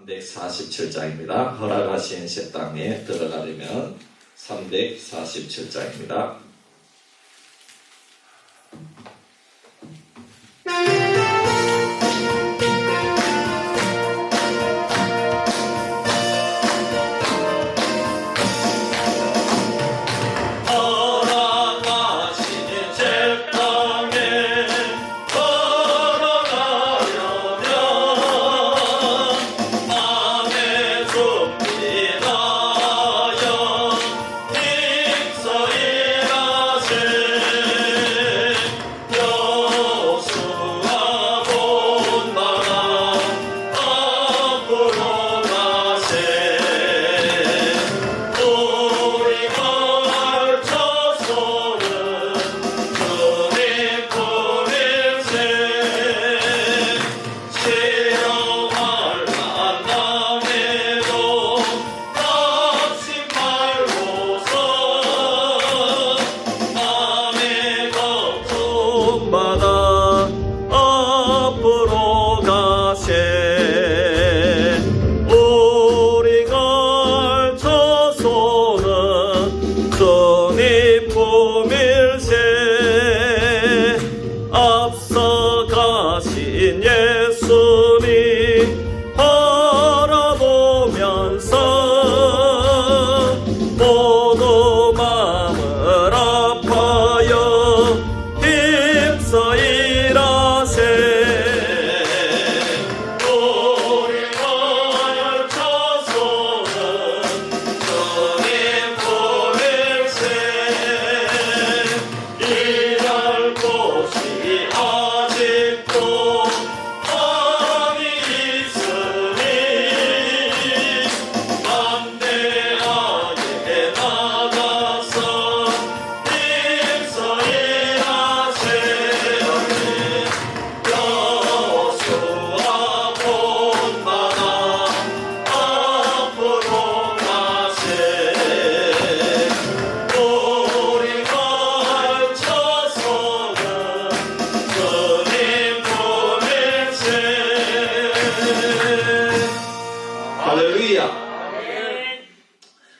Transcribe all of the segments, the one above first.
347장입니다. 허락하신 새 땅에 들어가려면 347장입니다.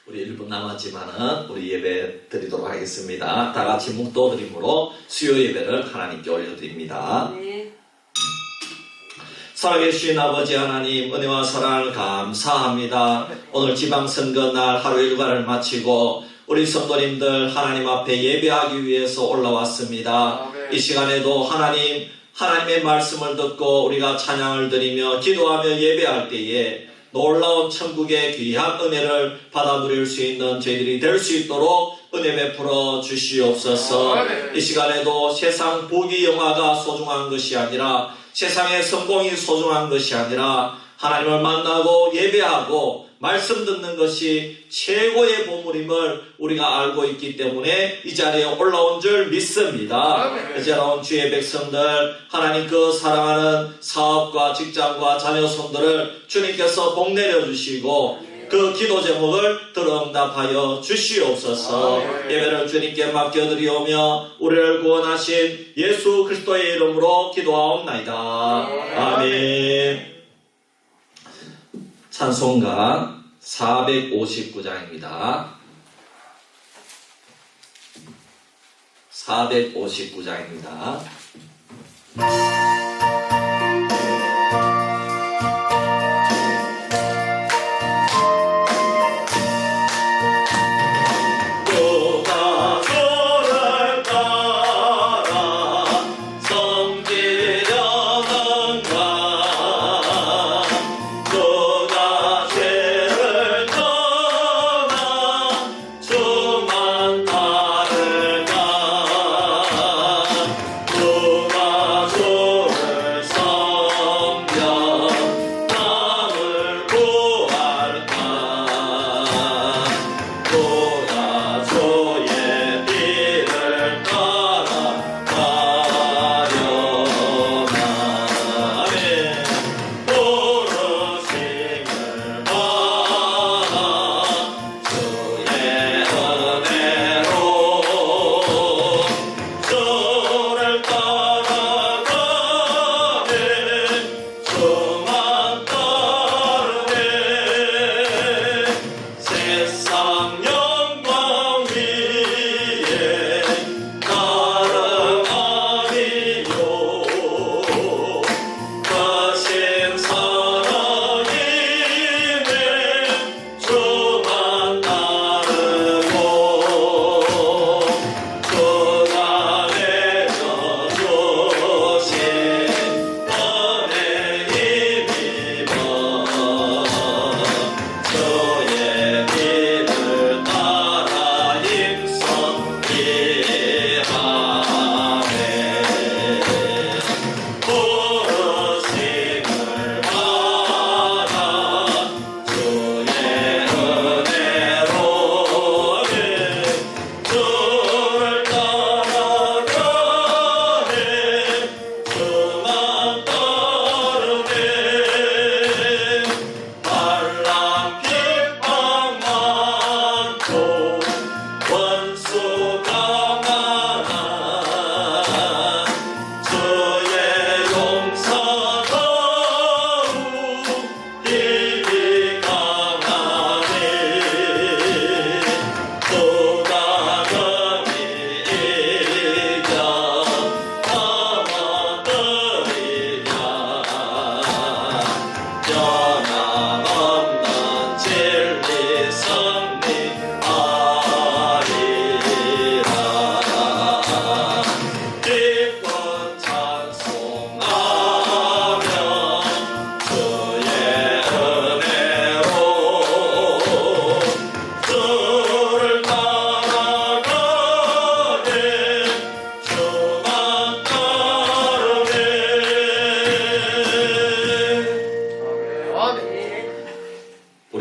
우리 1분 남았지만은 우리 예배 드리도록 하겠습니다. 다 같이 묵도드림으로 수요 예배를 하나님께 올려드립니다. 살아계신 아버지 하나님, 은혜와 사랑을 감사합니다. 오늘 지방선거 날 하루 일과를 마치고 우리 성도님들 하나님 앞에 예배하기 위해서 올라왔습니다. 이 시간에도 하나님의 말씀을 듣고 우리가 찬양을 드리며 기도하며 예배할 때에 놀라운 천국의 귀한 은혜를 받아 누릴 수 있는 저희들이 될 수 있도록 은혜 베풀어 주시옵소서. 이 시간에도 세상 부귀 영화가 소중한 것이 아니라, 세상의 성공이 소중한 것이 아니라 하나님을 만나고 예배하고 말씀 듣는 것이 최고의 보물임을 우리가 알고 있기 때문에 이 자리에 올라온 줄 믿습니다. 이제 나온 주의 백성들, 하나님 그 사랑하는 사업과 직장과 자녀 손들을 주님께서 복 내려주시고 그 기도 제목을 들어응답하여 주시옵소서. 예배를 주님께 맡겨드리오며 우리를 구원하신 예수 그리스도의 이름으로 기도하옵나이다. 아멘. 찬송가 459장입니다. 459장입니다. 주가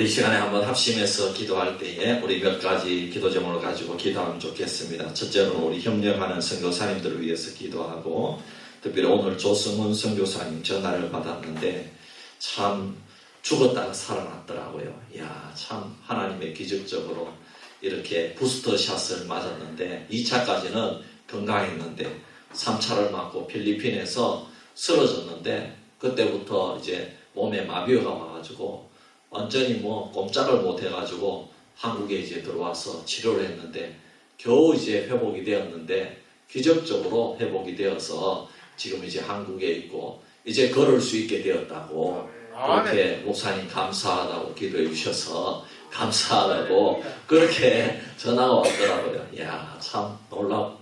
우리 시간에 한번 합심해서 기도할 때에 우리 몇 가지 기도 제목을 가지고 기도하면 좋겠습니다. 첫째로는 우리 협력하는 선교사님들을 위해서 기도하고, 특별히 오늘 조승훈 선교사님 전화를 받았는데 참 죽었다가 살아났더라고요. 이야, 참 하나님의 기적적으로 이렇게 부스터샷을 맞았는데 2차까지는 건강했는데 3차를 맞고 필리핀에서 쓰러졌는데, 그때부터 이제 몸에 마비가 와가지고 완전히 꼼짝을 못 해가지고 한국에 이제 들어와서 치료를 했는데 겨우 이제 회복이 되었는데, 기적적으로 회복이 되어서 지금 이제 한국에 있고 이제 걸을 수 있게 되었다고, 그렇게 목사님 감사하다고 기도해 주셔서 감사하다고 그렇게 전화가 왔더라고요. 이야, 참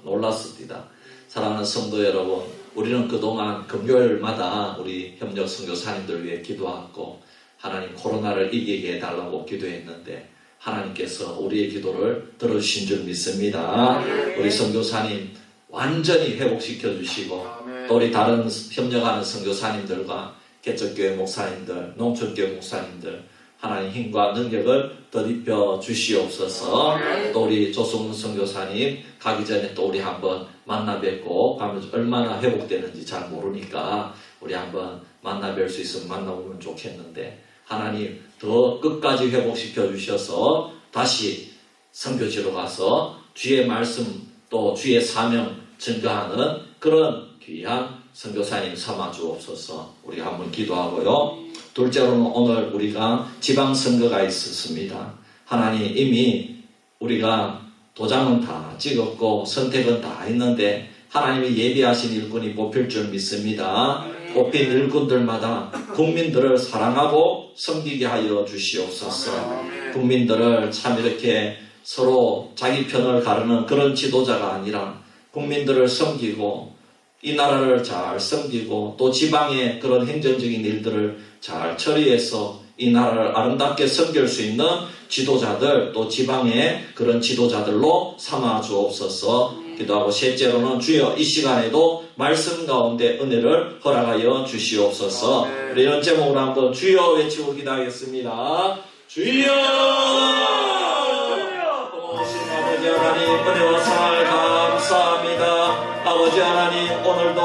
놀랐습니다. 사랑하는 성도 여러분, 우리는 그동안 금요일마다 우리 협력 선교사님들 위해 기도하고 하나님 코로나를 이기게 해달라고 기도했는데 하나님께서 우리의 기도를 들어주신 줄 믿습니다. 우리 선교사님 완전히 회복시켜 주시고, 또 우리 다른 협력하는 선교사님들과 개척교회 목사님들, 농촌교회 목사님들 하나님 힘과 능력을 덧입혀 주시옵소서. 또 우리 조승훈 선교사님 가기 전에 또 우리 한번 만나 뵙고 가면 얼마나 회복되는지 잘 모르니까 우리 한번 만나 뵐 수 있으면 만나보면 좋겠는데, 하나님 더 끝까지 회복시켜 주셔서 다시 선교지로 가서 주의 말씀 또 주의 사명 증거하는 그런 귀한 선교사님 삼아 주옵소서. 우리가 한번 기도하고요. 둘째로는 오늘 우리가 지방선거가 있었습니다. 하나님 이미 우리가 도장은 다 찍었고 선택은 다 했는데 하나님이 예비하신 일꾼이 뽑힐 줄 믿습니다. 뽑힌 일꾼들마다 국민들을 사랑하고 섬기게 하여 주시옵소서. 국민들을 참 이렇게 서로 자기 편을 가르는 그런 지도자가 아니라 국민들을 섬기고 이 나라를 잘 섬기고 또 지방의 그런 행정적인 일들을 잘 처리해서 이 나라를 아름답게 섬길 수 있는 지도자들, 또 지방의 그런 지도자들로 삼아 주옵소서. 기도하고, 셋째로는 주여 이 시간에도 말씀 가운데 은혜를 허락하여 주시옵소서. 우리 이런 제목으로 한번 주여 외치고 기도하겠습니다. 주여! 오신 아버지 하나님 은혜와 사랑을 감사합니다. 아버지 하나님 오늘도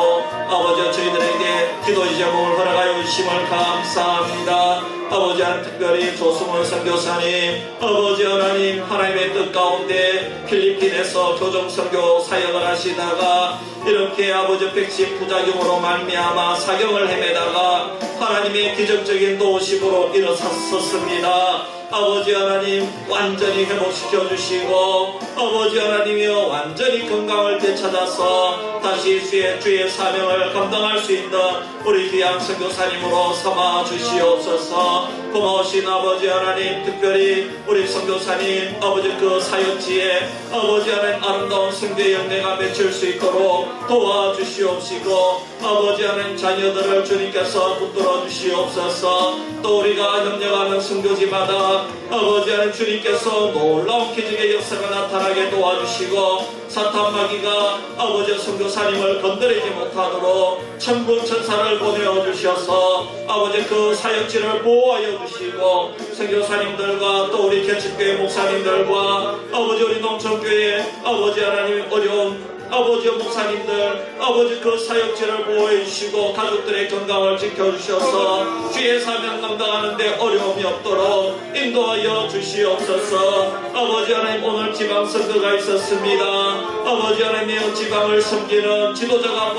아버지 저희들에게 기도의 제목을 허락하여 주심을 감사합니다. 아버지 하나님 특별히 조승훈 선교사님, 아버지 하나님 하나님의 뜻 가운데 필리핀에서 교정선교 사역을 하시다가 이렇게 아버지 백신 부작용으로 말미암아 사경을 헤매다가 하나님의 기적적인 도우심으로 일어섰습니다. 아버지 하나님 완전히 회복시켜 주시고, 아버지 하나님이여 완전히 건강을 되찾아서 다시 주의 사명을 감당할 수 있는 우리 귀한 선교사님으로 삼아 주시옵소서. 고마우신 아버지 하나님, 특별히 우리 선교사님 아버지 그 사역지에 아버지 하나님 아름다운 성교의 열매가 맺힐 수 있도록 도와주시옵시고, 아버지 하나님 자녀들을 주님께서 붙들어 주시옵소서. 또 우리가 협력하는 선교지마다 아버지 하나님 주님께서 놀라운 기적의 역사가 나타나게 도와주시고, 사탄 마귀가 아버지 선교사님을 건드리지 못하도록 천군 천사를 보내어 주셔서 아버지 그 사역지를 보호하여 주시고, 선교사님들과 또 우리 개척교회 목사님들과 아버지 우리 농촌교회 아버지 하나님 어려운 아버지 목사님들 아버지 그 사역지를 보호해 주시고 가족들의 건강을 지켜주셔서 주의 사명 감당하는데 어려움이 없도록 인도하여 주시옵소서. 아버지 하나님 오늘 지방선거가 있었습니다. 아버지 하나님의 지방을 섬기는 지도자가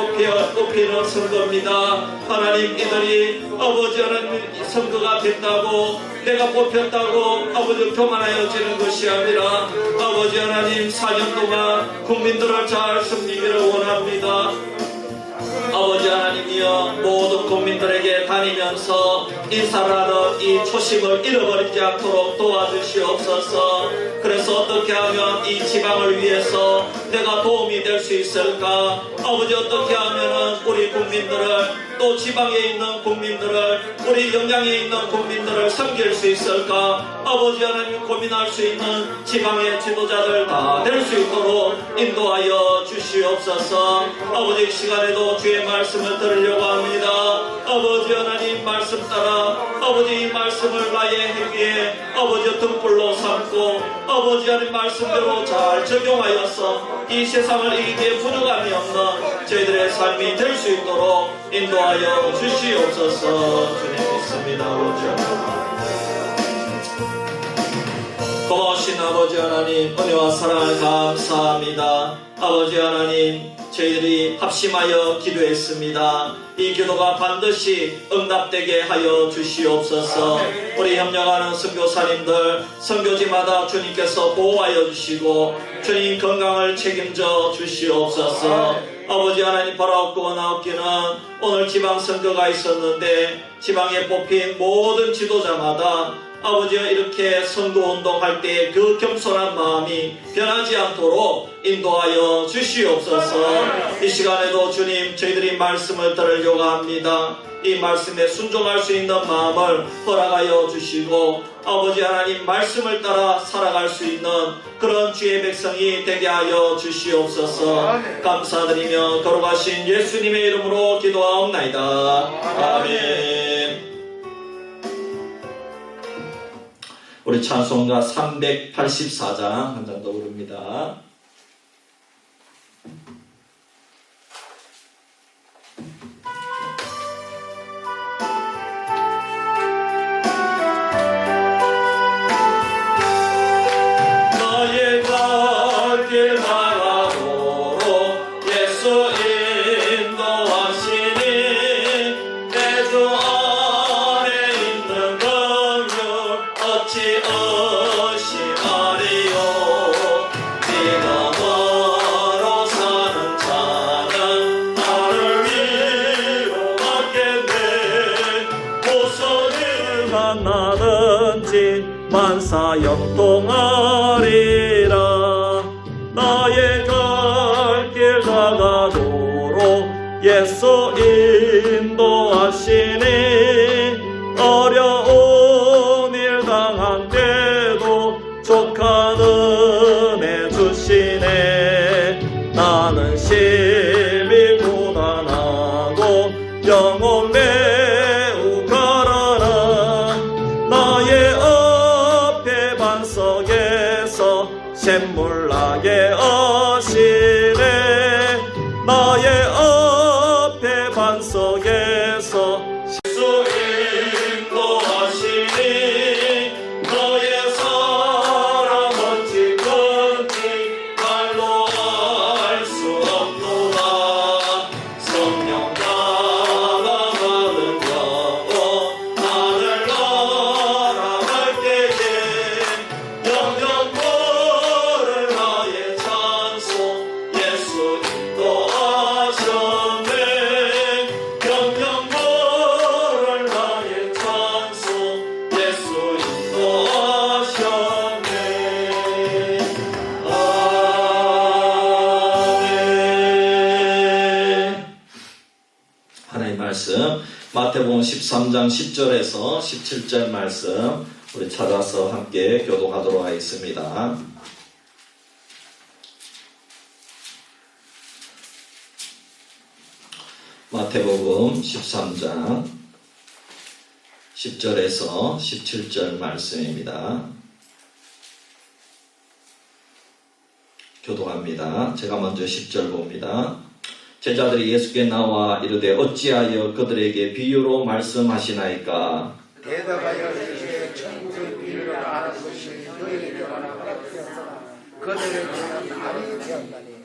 뽑히는 선거입니다. 하나님 이들이 아버지 하나님 선거가 됐다고 내가 뽑혔다고 아버지 교만하여지는 것이 아니라 아버지 하나님 4년 동안 국민들을 잘 섬기기를 원합니다. 아버지 하나님이여 모든 국민들에게 다니면서 인사를 하는 이 초심을 잃어버리지 않도록 도와주시옵소서. 그래서 어떻게 하면 이 지방을 위해서 내가 도움이 될 수 있을까? 아버지 어떻게 하면 우리 국민들을 또 지방에 있는 국민들을 우리 영양에 있는 국민들을 섬길 수 있을까? 아버지 하나님 고민할 수 있는 지방의 지도자들 다 될 수 있도록 인도하여 주시옵소서. 아버지 이 시간에도 주의 말 말씀을 들으려고 합니다. 아버지 하나님 말씀 따라 아버지 이 말씀을 나의 행위에 아버지 등불로 삼고 아버지 하나님 말씀대로 잘 적용하여서 이 세상을 이기에 부족함이 없는 저희들의 삶이 될 수 있도록 인도하여 주시옵소서. 주님 믿습니다. 아버지 하나님 고마우신 아버지 하나님 은혜와 사랑을 감사합니다. 아버지 하나님 저희들이 합심하여 기도했습니다. 이 기도가 반드시 응답되게 하여 주시옵소서. 우리 협력하는 선교사님들 선교지마다 주님께서 보호하여 주시고 주님 건강을 책임져 주시옵소서. 아버지 하나님 바라옵고 원하옵기는 오늘 지방선거가 있었는데 지방에 뽑힌 모든 지도자마다 아버지가 이렇게 선거운동할 때 그 겸손한 마음이 변하지 않도록 인도하여 주시옵소서. 이 시간에도 주님 저희들이 말씀을 들으려고 합니다. 이 말씀에 순종할 수 있는 마음을 허락하여 주시고 아버지 하나님 말씀을 따라 살아갈 수 있는 그런 주의 백성이 되게 하여 주시옵소서. 감사드리며 거룩하신 예수님의 이름으로 기도하옵나이다. 아멘. 우리 찬송가 384장 한 장 더 부릅니다. 나의 갈 길 나가도록 예수 인도하시니 내 주 안에 있는 긍휼 어찌 의심하리요. 믿음으로 사는 자는 나를 위로하겠네. 무슨 일 만나든지 만사 형통하리라. 나의 갈 길 나가도록 예수 인도하시니 어려운 일 당한 때도 족한 은혜 주시네. 나는 심히 고단하고 영혼 매우 가라라. 나의 앞에 반석에서 샘물나게 하시네. 나의 앞에 반석에서 예수 인도하시니 너의 사랑 어찌 큰지 말로 알 수 없도다. 성령 나가는 영혼 나를 날아갈 때에 영영 모를 나의 찬송 예수 인도하셨네. 영영 모를 나의 찬송 예수 인도하셨네. 아멘. 하나님 말씀 마태복음 13장 10절에서 17절 말씀 우리 찾아서 함께 교독하도록 하겠습니다. 마태복음 13장 10절에서 17절 말씀입니다. 교독합니다. 제가 먼저 10절 봅니다. 제자들이 예수께 나와 이르되 어찌하여 그들에게 비유로 말씀하시나이까? 대답하여 이르시되 천국의 비유를 아는 것이 너희에게 말하였으나 그들에게는 아니 되었나니.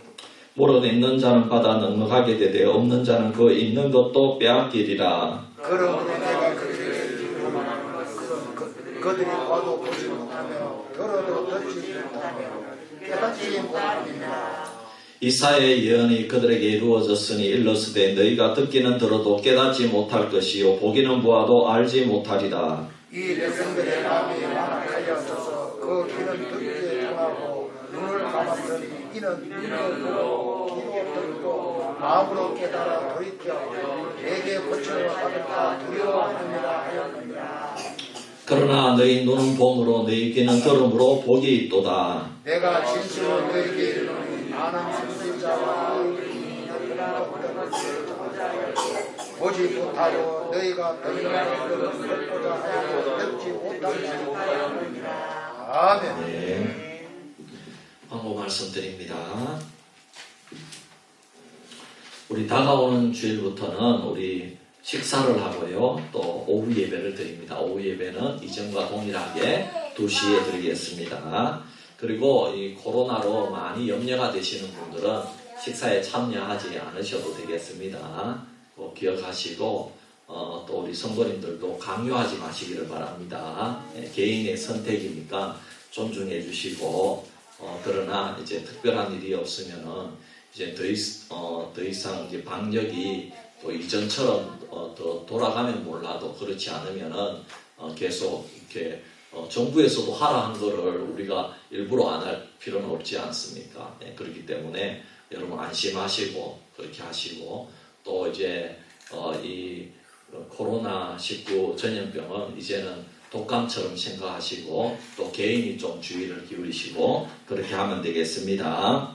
모르는 있는 자는 받아 넉넉하게 되되 없는 자는 그 있는 것도 빼앗기리라. 그러므로 내가 그들에게 비유로 말하는 것은 그들이 봐도 보지 못하며 들어도 듣지 못하며 깨닫지 못하느니라. 이사야의 예언이 그들에게 이루어졌으니 일렀으되 너희가 듣기는 들어도 깨닫지 못할 것이요 보기는 보아도 알지 못하리라. 이 백성들의 마음이 완악하여져서 그 귀는 듣기에 통하고 눈을 감았으니 이는 눈을 보고 귀로 듣고 마음으로 깨달아 돌이켜 내게 고침을 받을까 두려워하느니라 하였느니라. 그러나 너희 눈은 봄으로 너희 귀는 들음으로 복이 있도다. 내가 진실로 너희에게 이르노니 나는 선지자와 의인이 너희가 얻은 것을 보지 못하고 너희가 들으는 것보다 하여 듣지 못하는 아멘. 네. 광고 말씀드립니다. 우리 다가오는 주일부터는 우리 식사를 하고요. 또 오후 예배를 드립니다. 오후 예배는 이전과 동일하게 2시에 드리겠습니다. 그리고 이 코로나로 많이 염려가 되시는 분들은 식사에 참여하지 않으셔도 되겠습니다. 기억하시고 또 우리 성도님들도 강요하지 마시기를 바랍니다. 개인의 선택이니까 존중해 주시고 그러나 이제 특별한 일이 없으면은 이제 더 이상 이제 방역이 또 이전처럼 더 돌아가면 몰라도 그렇지 않으면은 계속 이렇게 정부에서도 하라 한 거를 우리가 일부러 안 할 필요는 없지 않습니까? 그렇기 때문에 여러분 안심하시고 그렇게 하시고 또 이제 이 코로나19 전염병은 이제는 독감처럼 생각하시고 또 개인이 좀 주의를 기울이시고 그렇게 하면 되겠습니다.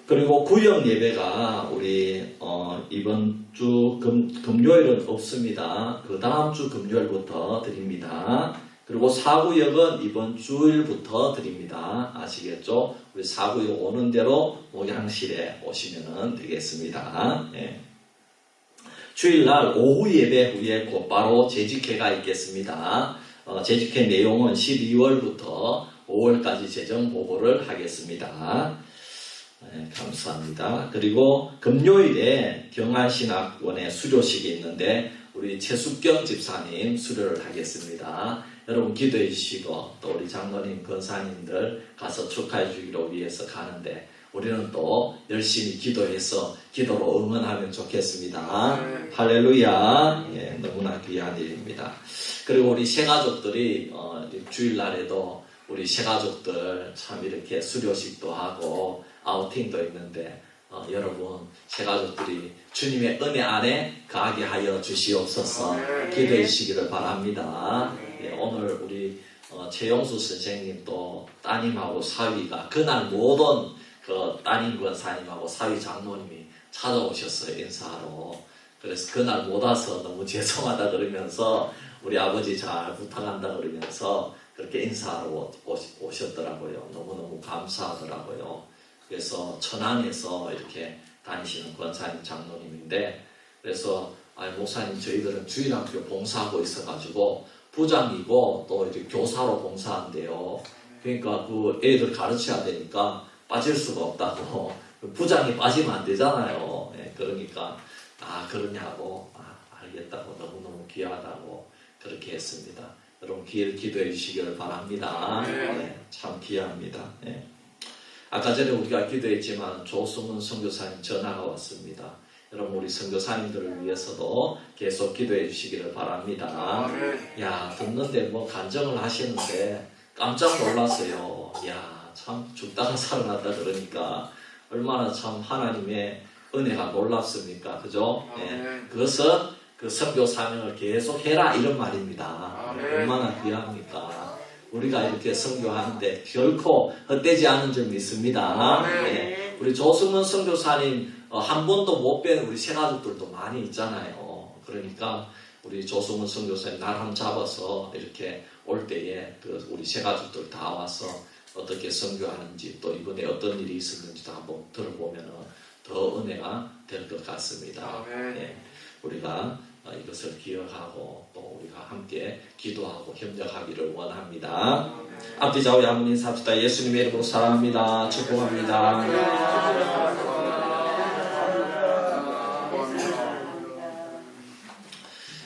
그리고 구역 예배가 우리 이번 주 금요일은 없습니다. 그 다음 주 금요일부터 드립니다. 그리고 사구역은 이번 주일부터 드립니다. 아시겠죠? 우리 사구역 오는 대로 목양실에 오시면 되겠습니다. 네. 주일날 오후 예배 후에 곧바로 재직회가 있겠습니다. 재직회 내용은 12월부터 5월까지 재정 보고를 하겠습니다. 네, 감사합니다. 그리고 금요일에 경안신학원에 수료식이 있는데 우리 최숙경 집사님 수료를 하겠습니다. 여러분 기도해 주시고 또 우리 장로님, 권사님들 가서 축하해 주기로 위해서 가는데 우리는 또 열심히 기도해서 기도로 응원하면 좋겠습니다. 할렐루야. 예, 너무나 귀한 일입니다. 그리고 우리 새가족들이 주일날에도 우리 새가족들 참 이렇게 수료식도 하고 아우팅도 있는데 여러분 새가족들이 주님의 은혜 안에 가게 하여 주시옵소서. 기도해 주시기를 바랍니다. 예, 오늘 우리 최영수 선생님 또 따님하고 사위가 그날 모든 그 따님 권사님하고 사위 장로님이 찾아오셨어요. 인사하러. 그래서 그날 못 와서 너무 죄송하다 그러면서 우리 아버지 잘 부탁한다 그러면서 그렇게 인사하러 오셨더라고요. 너무너무 감사하더라고요. 그래서 천안에서 이렇게 다니시는 권사님 장로님인데 그래서 목사님 저희들은 주일학교 봉사하고 있어가지고 부장이고 또 이렇게 교사로 봉사한대요. 그러니까 그 애들 가르쳐야 되니까 빠질 수가 없다고. 부장이 빠지면 안 되잖아요. 네, 그러니까 그러냐고 알겠다고 너무너무 귀하다고 그렇게 했습니다. 여러분 기도해 주시기를 바랍니다. 네, 참 귀합니다. 네. 아까 전에 우리가 기도했지만 조승훈 선교사님 전화가 왔습니다. 여러분 우리 선교사님들을 위해서도 계속 기도해 주시기를 바랍니다. 야 듣는데 뭐 간증을 하시는데 깜짝 놀랐어요. 야 참 죽다가 살아났다 그러니까 얼마나 참 하나님의 은혜가 놀랍습니까? 그죠? 네. 그것은 그 선교 사명을 계속 해라 이런 말입니다. 얼마나 귀합니까? 우리가 이렇게 선교하는데 결코 헛되지 않은 줄 믿습니다. 네. 우리 조승원 선교사님 한 번도 못 뵌 우리 새가족들도 많이 있잖아요. 그러니까 우리 조승원 선교사님 날 한번 잡아서 이렇게 올 때에 그 우리 새가족들 다 와서 어떻게 선교하는지 또 이번에 어떤 일이 있었는지도 한번 들어보면 더 은혜가 될 것 같습니다. 네. 우리가 이것을 기억하고 또 우리가 함께 기도하고 협력하기를 원합니다. 앞뒤 좌우 양문 인사합시다. 예수님의 이름으로 사랑합니다. 축복합니다.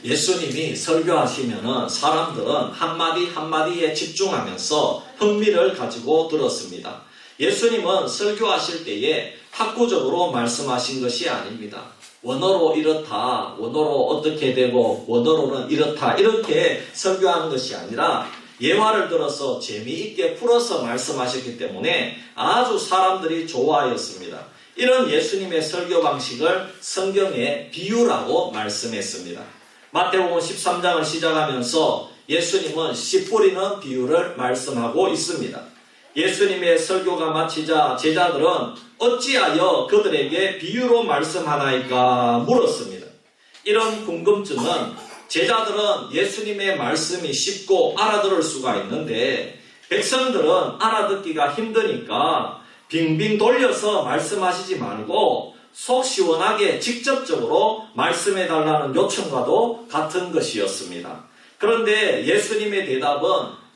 예수님이 설교하시면은 사람들은 한마디 한마디에 집중하면서 흥미를 가지고 들었습니다. 예수님은 설교하실 때에 학구적으로 말씀하신 것이 아닙니다. 원어로 이렇다, 원어로 어떻게 되고 원어로는 이렇다 이렇게 설교하는 것이 아니라 예화를 들어서 재미있게 풀어서 말씀하셨기 때문에 아주 사람들이 좋아하였습니다. 이런 예수님의 설교 방식을 성경에 비유라고 말씀했습니다. 마태복음 13장을 시작하면서 예수님은 씨 뿌리는 비유를 말씀하고 있습니다. 예수님의 설교가 마치자 제자들은 어찌하여 그들에게 비유로 말씀하나이까 물었습니다. 이런 궁금증은 제자들은 예수님의 말씀이 쉽고 알아들을 수가 있는데 백성들은 알아듣기가 힘드니까 빙빙 돌려서 말씀하시지 말고 속 시원하게 직접적으로 말씀해달라는 요청과도 같은 것이었습니다. 그런데 예수님의 대답은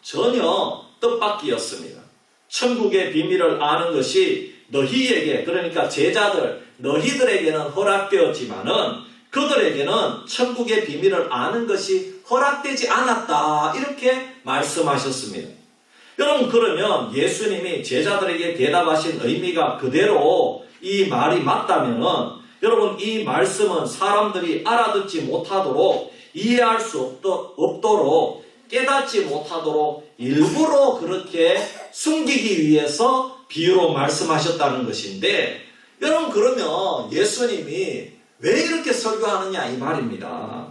전혀 뜻밖이었습니다. 천국의 비밀을 아는 것이 너희에게, 그러니까 제자들, 너희들에게는 허락되었지만은 그들에게는 천국의 비밀을 아는 것이 허락되지 않았다. 이렇게 말씀하셨습니다. 여러분, 그러면 예수님이 제자들에게 대답하신 의미가 그대로 이 말이 맞다면은 여러분, 이 말씀은 사람들이 알아듣지 못하도록, 이해할 수 없도록, 깨닫지 못하도록 일부러 그렇게 숨기기 위해서 비유로 말씀하셨다는 것인데, 여러분, 그러면 예수님이 왜 이렇게 설교하느냐 이 말입니다.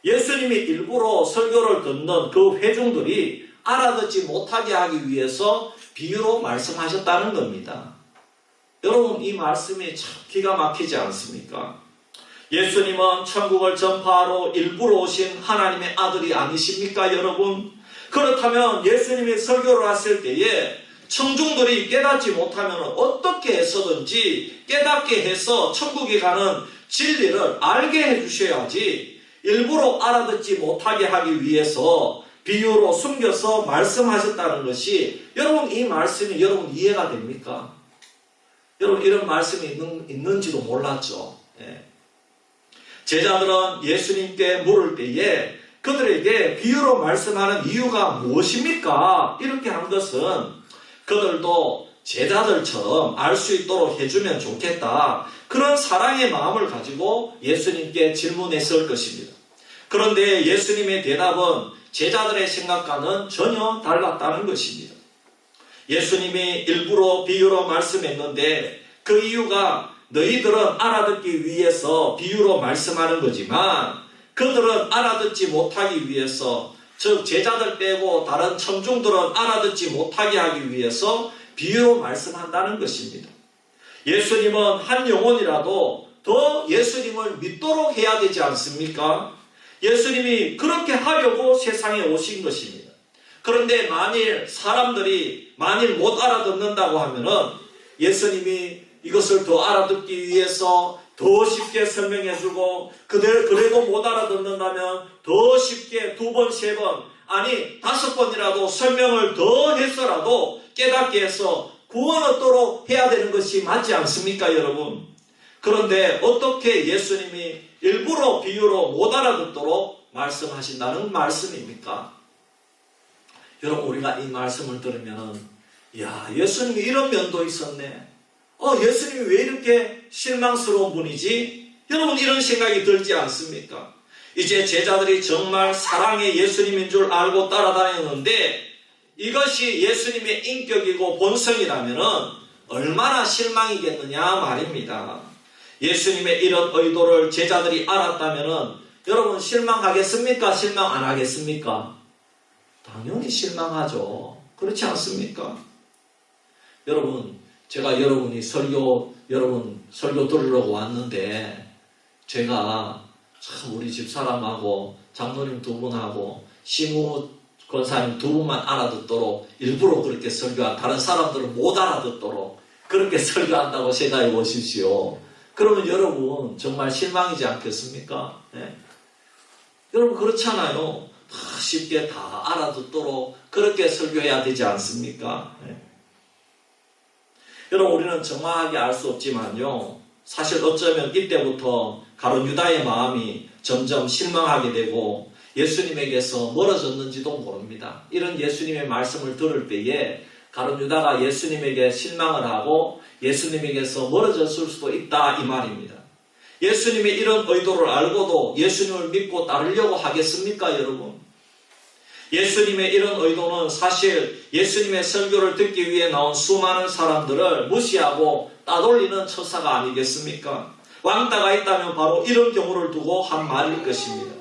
예수님이 일부러 설교를 듣는 그 회중들이 알아듣지 못하게 하기 위해서 비유로 말씀하셨다는 겁니다. 여러분, 이 말씀이 참 기가 막히지 않습니까? 예수님은 천국을 전파하러 일부러 오신 하나님의 아들이 아니십니까, 여러분? 그렇다면 예수님이 설교를 하실 때에 청중들이 깨닫지 못하면 어떻게 해서든지 깨닫게 해서 천국에 가는 진리를 알게 해주셔야지, 일부러 알아듣지 못하게 하기 위해서 비유로 숨겨서 말씀하셨다는 것이, 여러분, 이 말씀이 여러분 이해가 됩니까? 여러분, 이런 말씀이 있는지도 몰랐죠. 예. 제자들은 예수님께 물을 때에 그들에게 비유로 말씀하는 이유가 무엇입니까? 이렇게 한 것은 그들도 제자들처럼 알 수 있도록 해주면 좋겠다, 그런 사랑의 마음을 가지고 예수님께 질문했을 것입니다. 그런데 예수님의 대답은 제자들의 생각과는 전혀 달랐다는 것입니다. 예수님이 일부러 비유로 말씀했는데 그 이유가 너희들은 알아듣기 위해서 비유로 말씀하는 거지만 그들은 알아듣지 못하기 위해서, 즉 제자들 빼고 다른 청중들은 알아듣지 못하게 하기 위해서 비유로 말씀한다는 것입니다. 예수님은 한 영혼이라도 더 예수님을 믿도록 해야 되지 않습니까? 예수님이 그렇게 하려고 세상에 오신 것입니다. 그런데 만일 사람들이 못 알아듣는다고 하면은 예수님이 이것을 더 알아듣기 위해서 더 쉽게 설명해주고, 그래도 못 알아듣는다면 더 쉽게 2번, 3번, 아니 5번이라도 설명을 더 해서라도 깨닫게 해서 구원 얻도록 해야 되는 것이 맞지 않습니까, 여러분? 그런데 어떻게 예수님이 일부러 비유로 못 알아듣도록 말씀하신다는 말씀입니까? 여러분, 우리가 이 말씀을 들으면, 야, 예수님이 이런 면도 있었네. 예수님이 왜 이렇게 실망스러운 분이지? 여러분, 이런 생각이 들지 않습니까? 이제 제자들이 정말 사랑의 예수님인 줄 알고 따라다녔는데 이것이 예수님의 인격이고 본성이라면 얼마나 실망이겠느냐 말입니다. 예수님의 이런 의도를 제자들이 알았다면 여러분 실망하겠습니까? 실망 안 하겠습니까? 당연히 실망하죠. 그렇지 않습니까? 여러분, 제가 여러분 설교 들으려고 왔는데 제가 참 우리 집사람하고 장로님 2분하고 시무 권사님 2분만 알아듣도록 일부러 그렇게 설교한, 다른 사람들은 못 알아듣도록 그렇게 설교한다고 생각해 보십시오. 그러면 여러분 정말 실망이지 않겠습니까? 네? 여러분 그렇잖아요. 다 쉽게 다 알아듣도록 그렇게 설교해야 되지 않습니까? 네? 여러분, 우리는 정확하게 알 수 없지만요, 사실 어쩌면 이때부터 가룟 유다의 마음이 점점 실망하게 되고 예수님에게서 멀어졌는지도 모릅니다. 이런 예수님의 말씀을 들을 때에 가룟 유다가 예수님에게 실망을 하고 예수님에게서 멀어졌을 수도 있다, 이 말입니다. 예수님의 이런 의도를 알고도 예수님을 믿고 따르려고 하겠습니까, 여러분? 예수님의 이런 의도는 사실 예수님의 설교를 듣기 위해 나온 수많은 사람들을 무시하고 따돌리는 처사가 아니겠습니까? 왕따가 있다면 바로 이런 경우를 두고 한 말일 것입니다.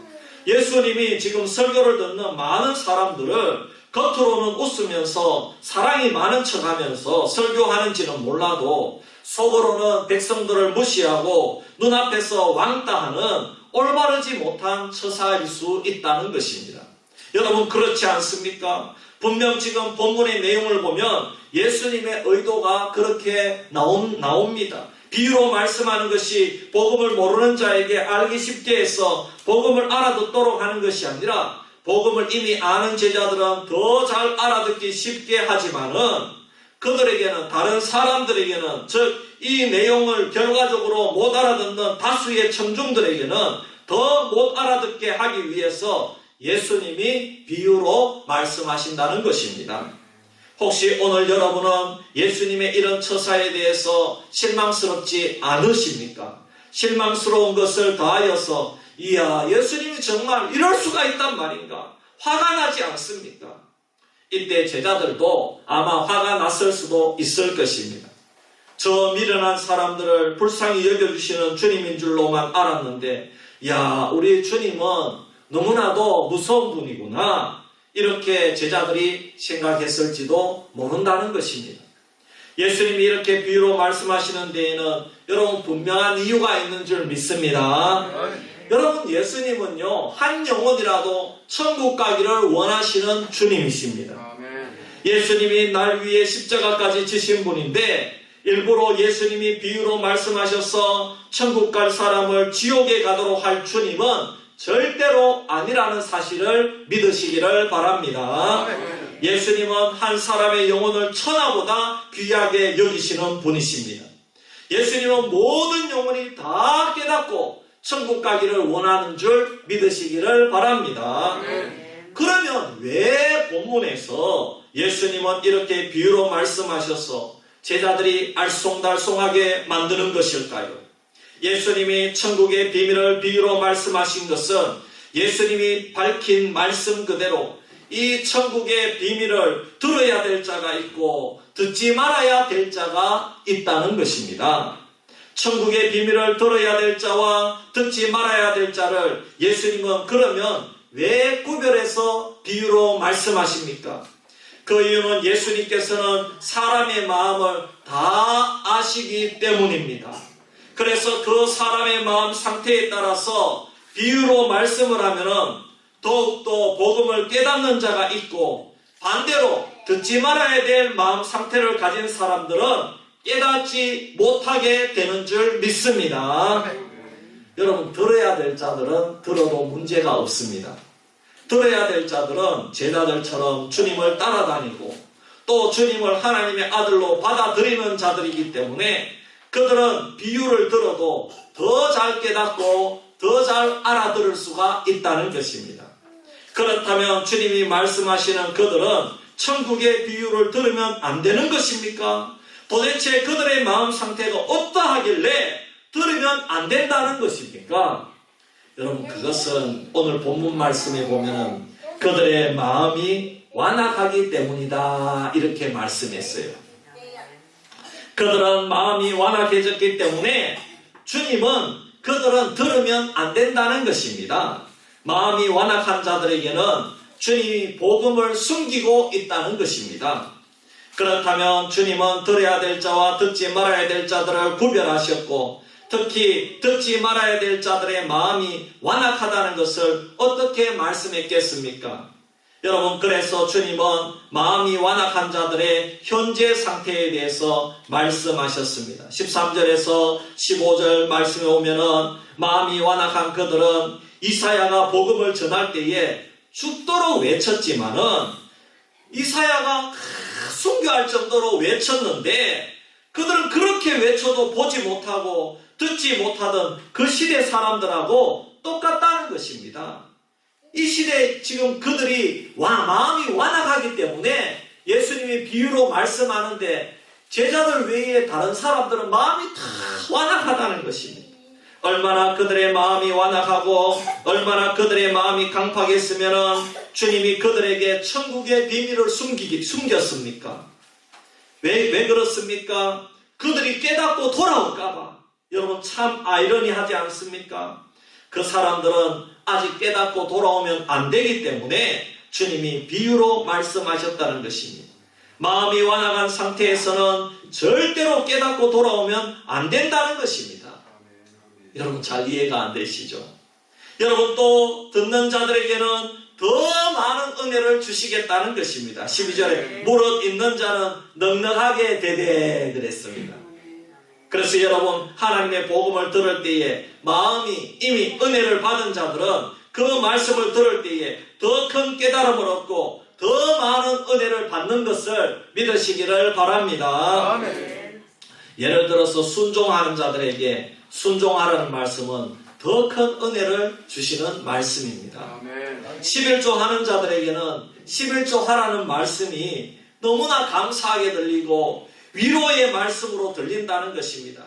예수님이 지금 설교를 듣는 많은 사람들을 겉으로는 웃으면서 사랑이 많은 척하면서 설교하는지는 몰라도 속으로는 백성들을 무시하고 눈앞에서 왕따하는 올바르지 못한 처사일 수 있다는 것입니다. 여러분 그렇지 않습니까? 분명 지금 본문의 내용을 보면 예수님의 의도가 그렇게 나옵니다. 비유로 말씀하는 것이 복음을 모르는 자에게 알기 쉽게 해서 복음을 알아듣도록 하는 것이 아니라 복음을 이미 아는 제자들은 더 잘 알아듣기 쉽게 하지만은 그들에게는, 다른 사람들에게는, 즉 이 내용을 결과적으로 못 알아듣는 다수의 청중들에게는 더 못 알아듣게 하기 위해서 예수님이 비유로 말씀하신다는 것입니다. 혹시 오늘 여러분은 예수님의 이런 처사에 대해서 실망스럽지 않으십니까? 실망스러운 것을 더하여서 이야, 예수님이 정말 이럴 수가 있단 말인가? 화가 나지 않습니까? 이때 제자들도 아마 화가 났을 수도 있을 것입니다. 저 미련한 사람들을 불쌍히 여겨주시는 주님인 줄로만 알았는데, 야, 우리 주님은 너무나도 무서운 분이구나, 이렇게 제자들이 생각했을지도 모른다는 것입니다. 예수님이 이렇게 비유로 말씀하시는 데에는 여러분 분명한 이유가 있는 줄 믿습니다. 여러분 예수님은요, 한 영혼이라도 천국 가기를 원하시는 주님이십니다. 예수님이 날 위해 십자가까지 지신 분인데 일부러 예수님이 비유로 말씀하셔서 천국 갈 사람을 지옥에 가도록 할 주님은 절대로 아니라는 사실을 믿으시기를 바랍니다. 예수님은 한 사람의 영혼을 천하보다 귀하게 여기시는 분이십니다. 예수님은 모든 영혼이 다 깨닫고 천국 가기를 원하는 줄 믿으시기를 바랍니다. 그러면 왜 본문에서 예수님은 이렇게 비유로 말씀하셔서 제자들이 알쏭달쏭하게 만드는 것일까요? 예수님이 천국의 비밀을 비유로 말씀하신 것은 예수님이 밝힌 말씀 그대로 이 천국의 비밀을 들어야 될 자가 있고 듣지 말아야 될 자가 있다는 것입니다. 천국의 비밀을 들어야 될 자와 듣지 말아야 될 자를 예수님은 그러면 왜 구별해서 비유로 말씀하십니까? 그 이유는 예수님께서는 사람의 마음을 다 아시기 때문입니다. 그래서 그 사람의 마음 상태에 따라서 비유로 말씀을 하면은 더욱더 복음을 깨닫는 자가 있고, 반대로 듣지 말아야 될 마음 상태를 가진 사람들은 깨닫지 못하게 되는 줄 믿습니다. 여러분 들어야 될 자들은 들어도 문제가 없습니다. 들어야 될 자들은 제자들처럼 주님을 따라다니고 또 주님을 하나님의 아들로 받아들이는 자들이기 때문에 그들은 비유를 들어도 더 잘 깨닫고 더 잘 알아들을 수가 있다는 것입니다. 그렇다면 주님이 말씀하시는 그들은 천국의 비유를 들으면 안 되는 것입니까? 도대체 그들의 마음 상태가 어떠하길래 들으면 안 된다는 것입니까? 여러분 그것은 오늘 본문 말씀에 보면 그들의 마음이 완악하기 때문이다 이렇게 말씀했어요. 그들은 마음이 완악해졌기 때문에 주님은 그들은 들으면 안 된다는 것입니다. 마음이 완악한 자들에게는 주님이 복음을 숨기고 있다는 것입니다. 그렇다면 주님은 들어야 될 자와 듣지 말아야 될 자들을 구별하셨고 특히 듣지 말아야 될 자들의 마음이 완악하다는 것을 어떻게 말씀했겠습니까? 여러분 그래서 주님은 마음이 완악한 자들의 현재 상태에 대해서 말씀하셨습니다. 13절에서 15절 말씀에 오면은 마음이 완악한 그들은 이사야가 복음을 전할 때에 죽도록 외쳤지만은 이사야가 순교할 정도로 외쳤는데 그들은 그렇게 외쳐도 보지 못하고 듣지 못하던 그 시대 사람들하고 똑같다는 것입니다. 이 시대에 지금 그들이 마음이 완악하기 때문에 예수님이 비유로 말씀하는데 제자들 외에 다른 사람들은 마음이 다 완악하다는 것입니다. 얼마나 그들의 마음이 완악하고 얼마나 그들의 마음이 강팍했으면 주님이 그들에게 천국의 비밀을 숨겼습니까? 왜 그렇습니까? 그들이 깨닫고 돌아올까봐. 여러분 참 아이러니하지 않습니까? 그 사람들은 아직 깨닫고 돌아오면 안 되기 때문에 주님이 비유로 말씀하셨다는 것입니다. 마음이 완악한 상태에서는 절대로 깨닫고 돌아오면 안 된다는 것입니다. 여러분 잘 이해가 안 되시죠? 여러분 또 듣는 자들에게는 더 많은 은혜를 주시겠다는 것입니다. 12절에 무릇 있는 자는 넉넉하게 되되 그랬습니다. 그래서 여러분 하나님의 복음을 들을 때에 마음이 이미 은혜를 받은 자들은 그 말씀을 들을 때에 더 큰 깨달음을 얻고 더 많은 은혜를 받는 것을 믿으시기를 바랍니다. 아멘. 예를 들어서 순종하는 자들에게 순종하라는 말씀은 더 큰 은혜를 주시는 말씀입니다. 11조 하는 자들에게는 11조 하라는 말씀이 너무나 감사하게 들리고 위로의 말씀으로 들린다는 것입니다.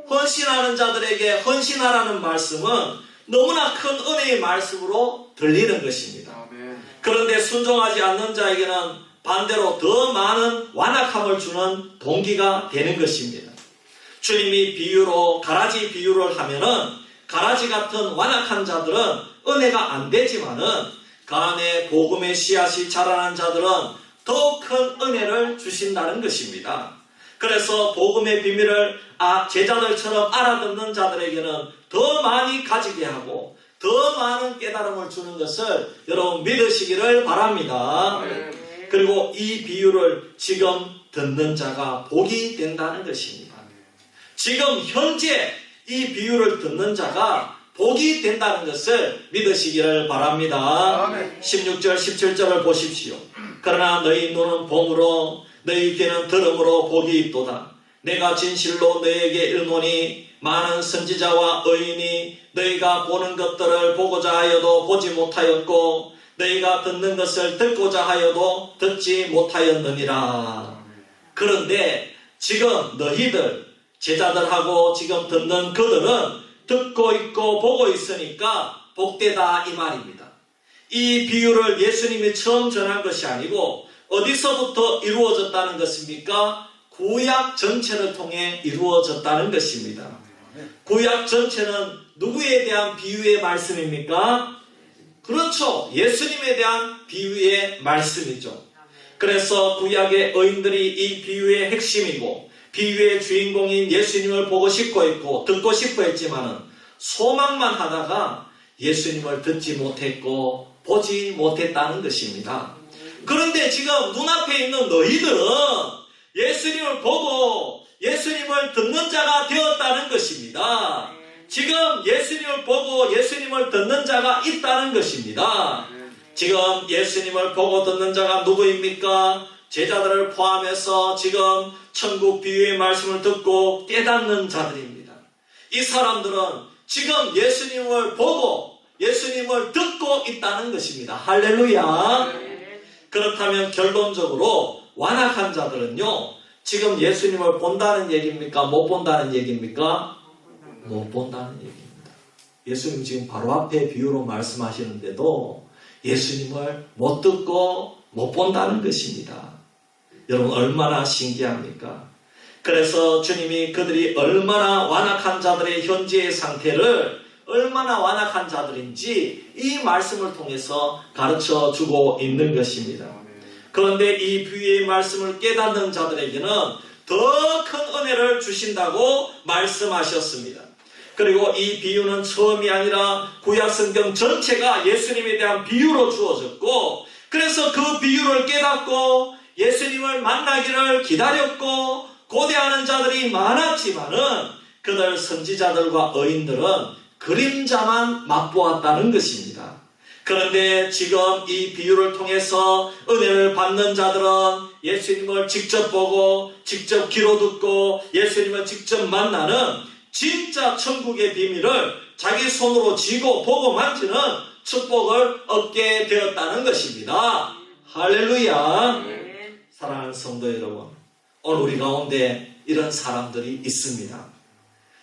헌신하는 자들에게 헌신하라는 말씀은 너무나 큰 은혜의 말씀으로 들리는 것입니다. 그런데 순종하지 않는 자에게는 반대로 더 많은 완악함을 주는 동기가 되는 것입니다. 주님이 비유로 가라지 비유를 하면은 가라지 같은 완악한 자들은 은혜가 안 되지만은 그 안에 복음의 씨앗이 자라는 자들은 더 큰 은혜를 주신다는 것입니다. 그래서 복음의 비밀을 제자들처럼 알아듣는 자들에게는 더 많이 가지게 하고 더 많은 깨달음을 주는 것을 여러분 믿으시기를 바랍니다. 그리고 이 비유를 지금 듣는 자가 복이 된다는 것입니다. 지금 현재 이 비유를 듣는 자가 복이 된다는 것을 믿으시기를 바랍니다. 16절 17절을 보십시오. 그러나 너희 눈은 봄으로 너희 귀는 들음으로 복이 있도다. 내가 진실로 너희에게 이르노니 많은 선지자와 의인이 너희가 보는 것들을 보고자 하여도 보지 못하였고 너희가 듣는 것을 듣고자 하여도 듣지 못하였느니라. 그런데 지금 너희들 제자들하고 지금 듣는 그들은 듣고 있고 보고 있으니까 복되다 이 말입니다. 이 비유를 예수님이 처음 전한 것이 아니고 어디서부터 이루어졌다는 것입니까? 구약 전체를 통해 이루어졌다는 것입니다. 구약 전체는 누구에 대한 비유의 말씀입니까? 그렇죠. 예수님에 대한 비유의 말씀이죠. 그래서 구약의 의인들이 이 비유의 핵심이고 비유의 주인공인 예수님을 보고 싶고 했고 듣고 싶어 했지만은 소망만 하다가 예수님을 듣지 못했고 보지 못했다는 것입니다. 그런데 지금 눈앞에 있는 너희들은 예수님을 보고 예수님을 듣는 자가 되었다는 것입니다. 지금 예수님을 보고 예수님을 듣는 자가 있다는 것입니다. 지금 예수님을 보고 듣는 자가 누구입니까? 제자들을 포함해서 지금 천국 비유의 말씀을 듣고 깨닫는 자들입니다. 이 사람들은 지금 예수님을 보고 예수님을 듣고 있다는 것입니다. 할렐루야. 그렇다면 결론적으로 완악한 자들은요, 지금 예수님을 본다는 얘기입니까? 못 본다는 얘기입니까? 못 본다는 얘기입니다. 예수님 지금 바로 앞에 비유로 말씀하시는데도 예수님을 못 듣고 못 본다는 것입니다. 여러분 얼마나 신기합니까? 그래서 주님이 그들이 얼마나 완악한 자들의 현재의 상태를 얼마나 완악한 자들인지 이 말씀을 통해서 가르쳐 주고 있는 것입니다. 그런데 이 비유의 말씀을 깨닫는 자들에게는 더 큰 은혜를 주신다고 말씀하셨습니다. 그리고 이 비유는 처음이 아니라 구약성경 전체가 예수님에 대한 비유로 주어졌고 그래서 그 비유를 깨닫고 예수님을 만나기를 기다렸고 고대하는 자들이 많았지만은 그들 선지자들과 의인들은 그림자만 맛보았다는 것입니다. 그런데 지금 이 비유를 통해서 은혜를 받는 자들은 예수님을 직접 보고 직접 귀로 듣고 예수님을 직접 만나는 진짜 천국의 비밀을 자기 손으로 쥐고 보고 만지는 축복을 얻게 되었다는 것입니다. 할렐루야. 사랑하는 성도 여러분, 오늘 우리 가운데 이런 사람들이 있습니다.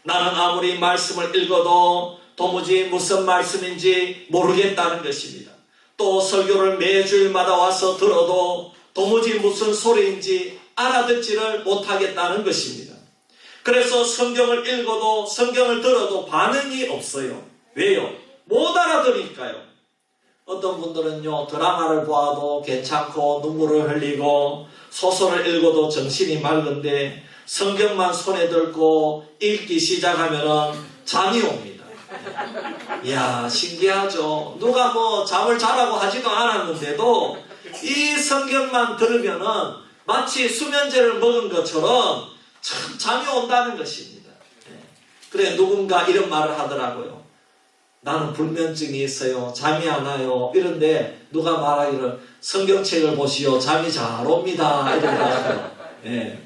나는 아무리 말씀을 읽어도 도무지 무슨 말씀인지 모르겠다는 것입니다. 또 설교를 매주일마다 와서 들어도 도무지 무슨 소리인지 알아듣지를 못하겠다는 것입니다. 그래서 성경을 읽어도 성경을 들어도 반응이 없어요. 왜요? 못 알아들으니까요. 어떤 분들은요, 드라마를 보아도 괜찮고 눈물을 흘리고 소설을 읽어도 정신이 맑은데 성경만 손에 들고 읽기 시작하면은 잠이 옵니다. 이야, 신기하죠. 누가 뭐 잠을 자라고 하지도 않았는데도 이 성경만 들으면은 마치 수면제를 먹은 것처럼 참 잠이 온다는 것입니다. 그래, 누군가 이런 말을 하더라고요. 나는 불면증이 있어요. 잠이 안 와요. 이런데 누가 말하기를 성경책을 보시오. 잠이 잘 옵니다. 이러더라고요. 예.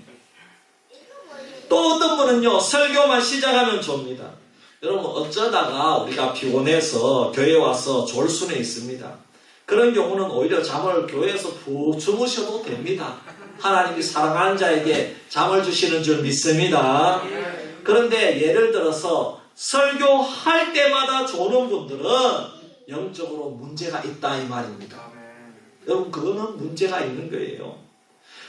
또 어떤 분은요, 설교만 시작하면 좁니다. 여러분, 어쩌다가 우리가 피곤해서 교회에 와서 졸 수는 있습니다. 그런 경우는 오히려 잠을 교회에서 푹 주무셔도 됩니다. 하나님이 사랑하는 자에게 잠을 주시는 줄 믿습니다. 그런데 예를 들어서 설교할 때마다 조는 분들은 영적으로 문제가 있다 이 말입니다. 여러분, 그거는 문제가 있는 거예요.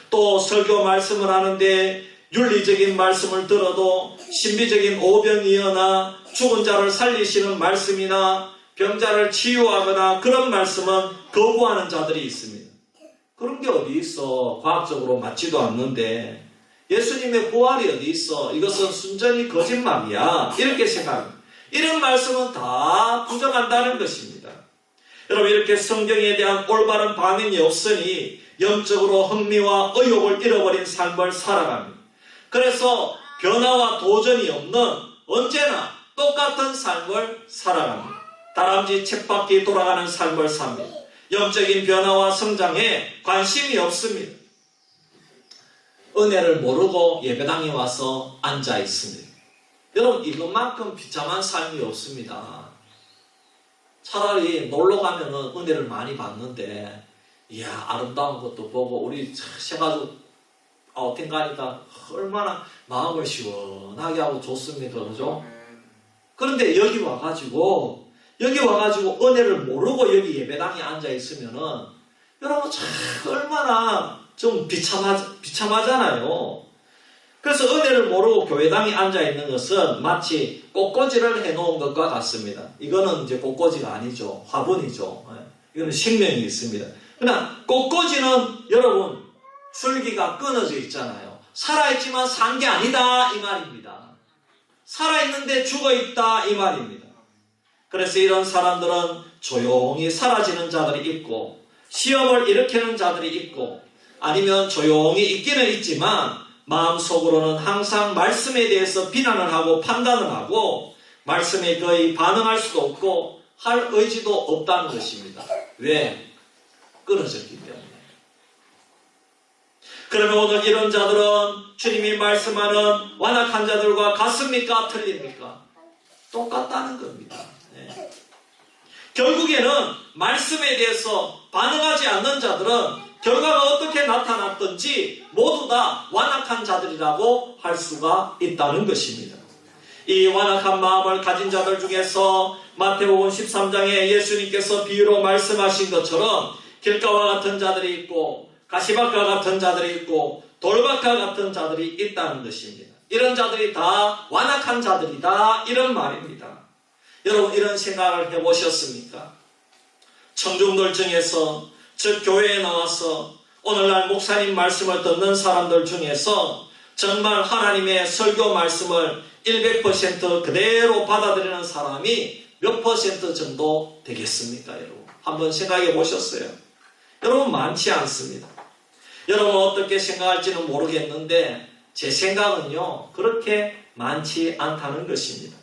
또 설교 말씀을 하는데 윤리적인 말씀을 들어도 신비적인 오병이어나 죽은 자를 살리시는 말씀이나 병자를 치유하거나 그런 말씀은 거부하는 자들이 있습니다. 그런 게 어디 있어? 과학적으로 맞지도 않는데 예수님의 부활이 어디 있어? 이것은 순전히 거짓말이야. 이렇게 생각합니다. 이런 말씀은 다 부정한다는 것입니다. 여러분, 이렇게 성경에 대한 올바른 반응이 없으니 영적으로 흥미와 의욕을 잃어버린 삶을 살아갑니다. 그래서 변화와 도전이 없는 언제나 똑같은 삶을 살아갑니다. 다람쥐 쳇바퀴 돌아가는 삶을 삽니다. 영적인 변화와 성장에 관심이 없습니다. 은혜를 모르고 예배당에 와서 앉아 있습니다. 여러분, 이것만큼 비참한 삶이 없습니다. 차라리 놀러 가면은 은혜를 많이 받는데, 이야, 아름다운 것도 보고 우리 세가지고 아우팅 가니까 얼마나 마음을 시원하게 하고 좋습니까? 그죠? 그런데 여기 와가지고 은혜를 모르고 여기 예배당에 앉아 있으면은 여러분 참 얼마나 좀 비참하잖아요. 그래서 은혜를 모르고 교회당에 앉아 있는 것은 마치 꽃꽂이를 해놓은 것과 같습니다. 이거는 이제 꽃꽂이가 아니죠. 화분이죠. 이거는 생명이 있습니다. 그러나 꽃꽂이는 여러분 줄기가 끊어져 있잖아요. 살아있지만 산 게 아니다 이 말입니다. 살아있는데 죽어있다 이 말입니다. 그래서 이런 사람들은 조용히 사라지는 자들이 있고 시험을 일으키는 자들이 있고 아니면 조용히 있기는 있지만 마음속으로는 항상 말씀에 대해서 비난을 하고 판단을 하고 말씀에 거의 반응할 수도 없고 할 의지도 없다는 것입니다. 왜? 끊어졌기 때문에. 그러면 오늘 이런 자들은 주님이 말씀하는 완악한 자들과 같습니까? 틀립니까? 똑같다는 겁니다. 네. 결국에는 말씀에 대해서 반응하지 않는 자들은 결과가 어떻게 나타났든지 모두 다 완악한 자들이라고 할 수가 있다는 것입니다. 이 완악한 마음을 가진 자들 중에서 마태복음 13장에 예수님께서 비유로 말씀하신 것처럼 길가와 같은 자들이 있고 가시밭과 같은 자들이 있고 돌밭과 같은 자들이 있다는 것입니다. 이런 자들이 다 완악한 자들이다 이런 말입니다. 여러분, 이런 생각을 해보셨습니까? 청중들 중에서 즉 교회에 나와서 오늘날 목사님 말씀을 듣는 사람들 중에서 정말 하나님의 설교 말씀을 100% 그대로 받아들이는 사람이 몇 퍼센트 정도 되겠습니까? 여러분, 한번 생각해 보셨어요? 여러분, 많지 않습니다. 여러분 어떻게 생각할지는 모르겠는데 제 생각은요, 그렇게 많지 않다는 것입니다.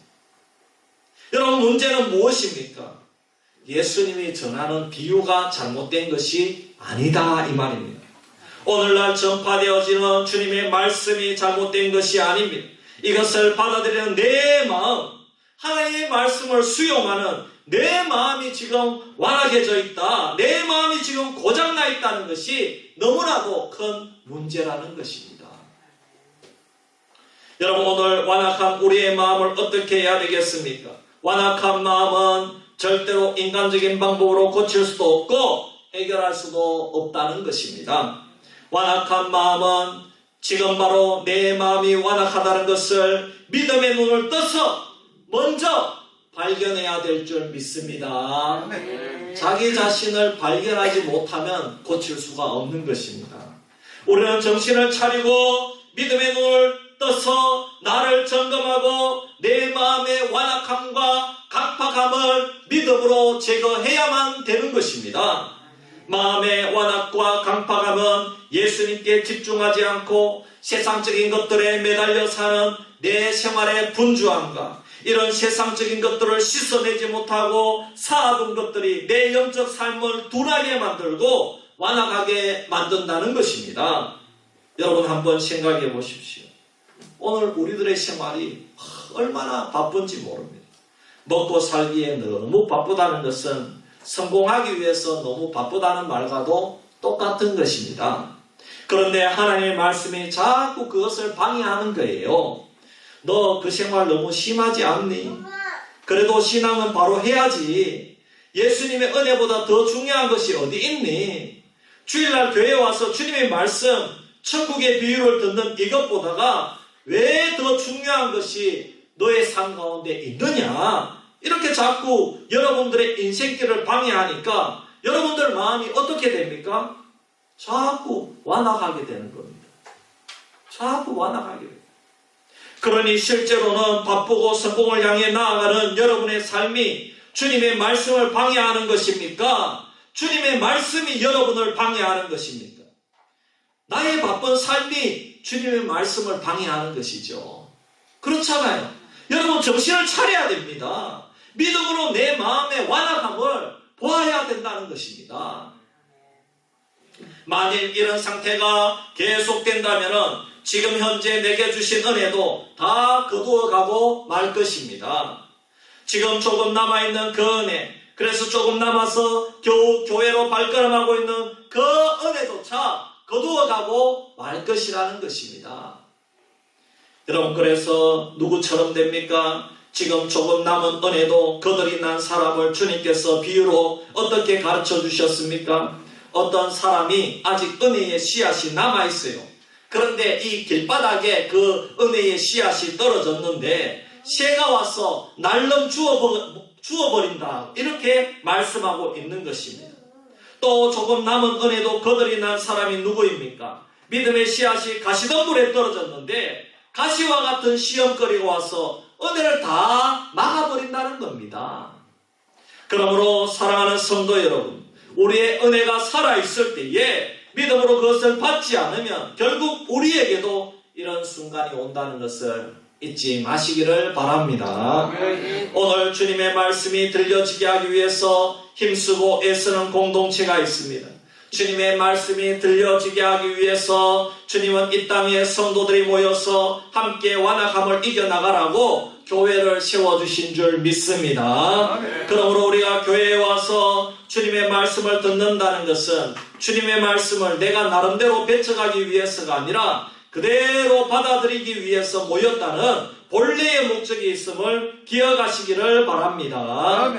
여러분, 문제는 무엇입니까? 예수님이 전하는 비유가 잘못된 것이 아니다 이 말입니다. 오늘날 전파되어지는 주님의 말씀이 잘못된 것이 아닙니다. 이것을 받아들이는 내 마음, 하나님의 말씀을 수용하는 내 마음이 지금 완악해져 있다, 내 마음이 지금 고장나 있다는 것이 너무나도 큰 문제라는 것입니다. 여러분, 오늘 완악한 우리의 마음을 어떻게 해야 되겠습니까? 완악한 마음은 절대로 인간적인 방법으로 고칠 수도 없고 해결할 수도 없다는 것입니다. 완악한 마음은 지금 바로 내 마음이 완악하다는 것을 믿음의 눈을 떠서 먼저 발견해야 될 줄 믿습니다. 자기 자신을 발견하지 못하면 고칠 수가 없는 것입니다. 우리는 정신을 차리고 믿음의 눈을 떠서 나를 점검하고 내 마음의 완악함과 강팍함을 믿음으로 제거해야만 되는 것입니다. 마음의 완악과 강팍함은 예수님께 집중하지 않고 세상적인 것들에 매달려 사는 내 생활의 분주함과 이런 세상적인 것들을 씻어내지 못하고 쌓아둔 것들이 내 영적 삶을 둔하게 만들고 완악하게 만든다는 것입니다. 여러분 한번 생각해 보십시오. 오늘 우리들의 생활이 얼마나 바쁜지 모릅니다. 먹고 살기에 너무 바쁘다는 것은 성공하기 위해서 너무 바쁘다는 말과도 똑같은 것입니다. 그런데 하나님의 말씀이 자꾸 그것을 방해하는 거예요. 너 그 생활 너무 심하지 않니? 그래도 신앙은 바로 해야지. 예수님의 은혜보다 더 중요한 것이 어디 있니? 주일날 교회에 와서 주님의 말씀, 천국의 비유를 듣는 이것보다가 왜 더 중요한 것이 너의 삶 가운데 있느냐? 이렇게 자꾸 여러분들의 인생길을 방해하니까 여러분들 마음이 어떻게 됩니까? 자꾸 완악하게 되는 겁니다. 자꾸 완악하게 됩니다. 그러니 실제로는 바쁘고 성공을 향해 나아가는 여러분의 삶이 주님의 말씀을 방해하는 것입니까? 주님의 말씀이 여러분을 방해하는 것입니까? 나의 바쁜 삶이 주님의 말씀을 방해하는 것이죠. 그렇잖아요. 여러분 정신을 차려야 됩니다. 믿음으로 내 마음의 완악함을 보아야 된다는 것입니다. 만일 이런 상태가 계속된다면 지금 현재 내게 주신 은혜도 다 거두어가고 말 것입니다. 지금 조금 남아있는 그 은혜, 그래서 조금 남아서 겨우 교회로 발걸음하고 있는 그 은혜조차 거두어가고 말 것이라는 것입니다. 여러분 그래서 누구처럼 됩니까? 지금 조금 남은 은혜도 거들이 난 사람을 주님께서 비유로 어떻게 가르쳐 주셨습니까? 어떤 사람이 아직 은혜의 씨앗이 남아있어요. 그런데 이 길바닥에 그 은혜의 씨앗이 떨어졌는데 새가 와서 날름 주워버린다. 이렇게 말씀하고 있는 것입니다. 또 조금 남은 은혜도 거들이 난 사람이 누구입니까? 믿음의 씨앗이 가시덤불에 떨어졌는데 가시와 같은 시험거리가 와서 은혜를 다 막아버린다는 겁니다. 그러므로 사랑하는 성도 여러분, 우리의 은혜가 살아있을 때에 믿음으로 그것을 받지 않으면 결국 우리에게도 이런 순간이 온다는 것을 잊지 마시기를 바랍니다. 오늘 주님의 말씀이 들려지게 하기 위해서 힘쓰고 애쓰는 공동체가 있습니다. 주님의 말씀이 들려지게 하기 위해서 주님은 이 땅에 성도들이 모여서 함께 완악함을 이겨나가라고 교회를 세워주신 줄 믿습니다. 그러므로 우리가 교회에 와서 주님의 말씀을 듣는다는 것은 주님의 말씀을 내가 나름대로 뱉어가기 위해서가 아니라 그대로 받아들이기 위해서 모였다는 본래의 목적이 있음을 기억하시기를 바랍니다.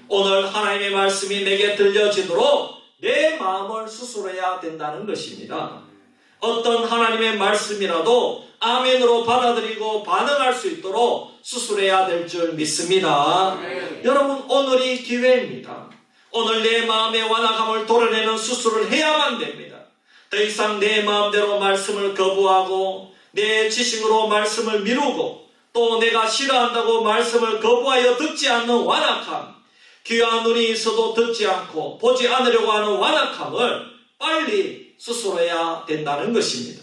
오늘 하나님의 말씀이 내게 들려지도록 내 마음을 수술해야 된다는 것입니다. 어떤 하나님의 말씀이라도 아멘으로 받아들이고 반응할 수 있도록 수술해야 될 줄 믿습니다. 여러분 오늘이 기회입니다. 오늘 내 마음의 완악함을 도려내는 수술을 해야만 됩니다. 더 이상 내 마음대로 말씀을 거부하고 내 지식으로 말씀을 미루고 또 내가 싫어한다고 말씀을 거부하여 듣지 않는 완악함, 귀한 눈이 있어도 듣지 않고 보지 않으려고 하는 완악함을 빨리 수술해야 된다는 것입니다.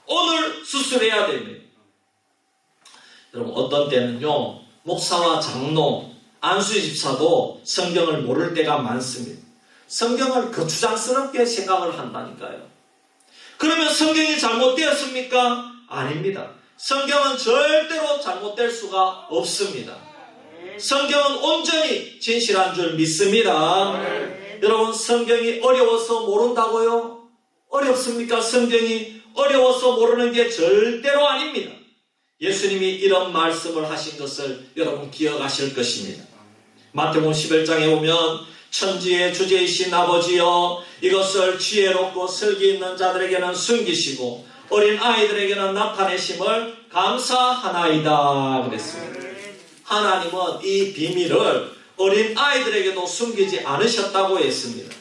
오늘 수술해야 됩니다. 여러분 어떤 때는요 목사와 장로, 안수의 집사도 성경을 모를 때가 많습니다. 성경을 거추장스럽게 생각을 한다니까요. 그러면 성경이 잘못되었습니까? 아닙니다. 성경은 절대로 잘못될 수가 없습니다. 성경은 온전히 진실한 줄 믿습니다. 여러분 성경이 어려워서 모른다고요? 어렵습니까? 성경이 어려워서 모르는 게 절대로 아닙니다. 예수님이 이런 말씀을 하신 것을 여러분 기억하실 것입니다. 마태복음 11장에 보면 천지의 주제이신 아버지여 이것을 지혜롭고 슬기 있는 자들에게는 숨기시고 어린 아이들에게는 나타내심을 감사하나이다 그랬습니다. 하나님은 이 비밀을 어린 아이들에게도 숨기지 않으셨다고 했습니다.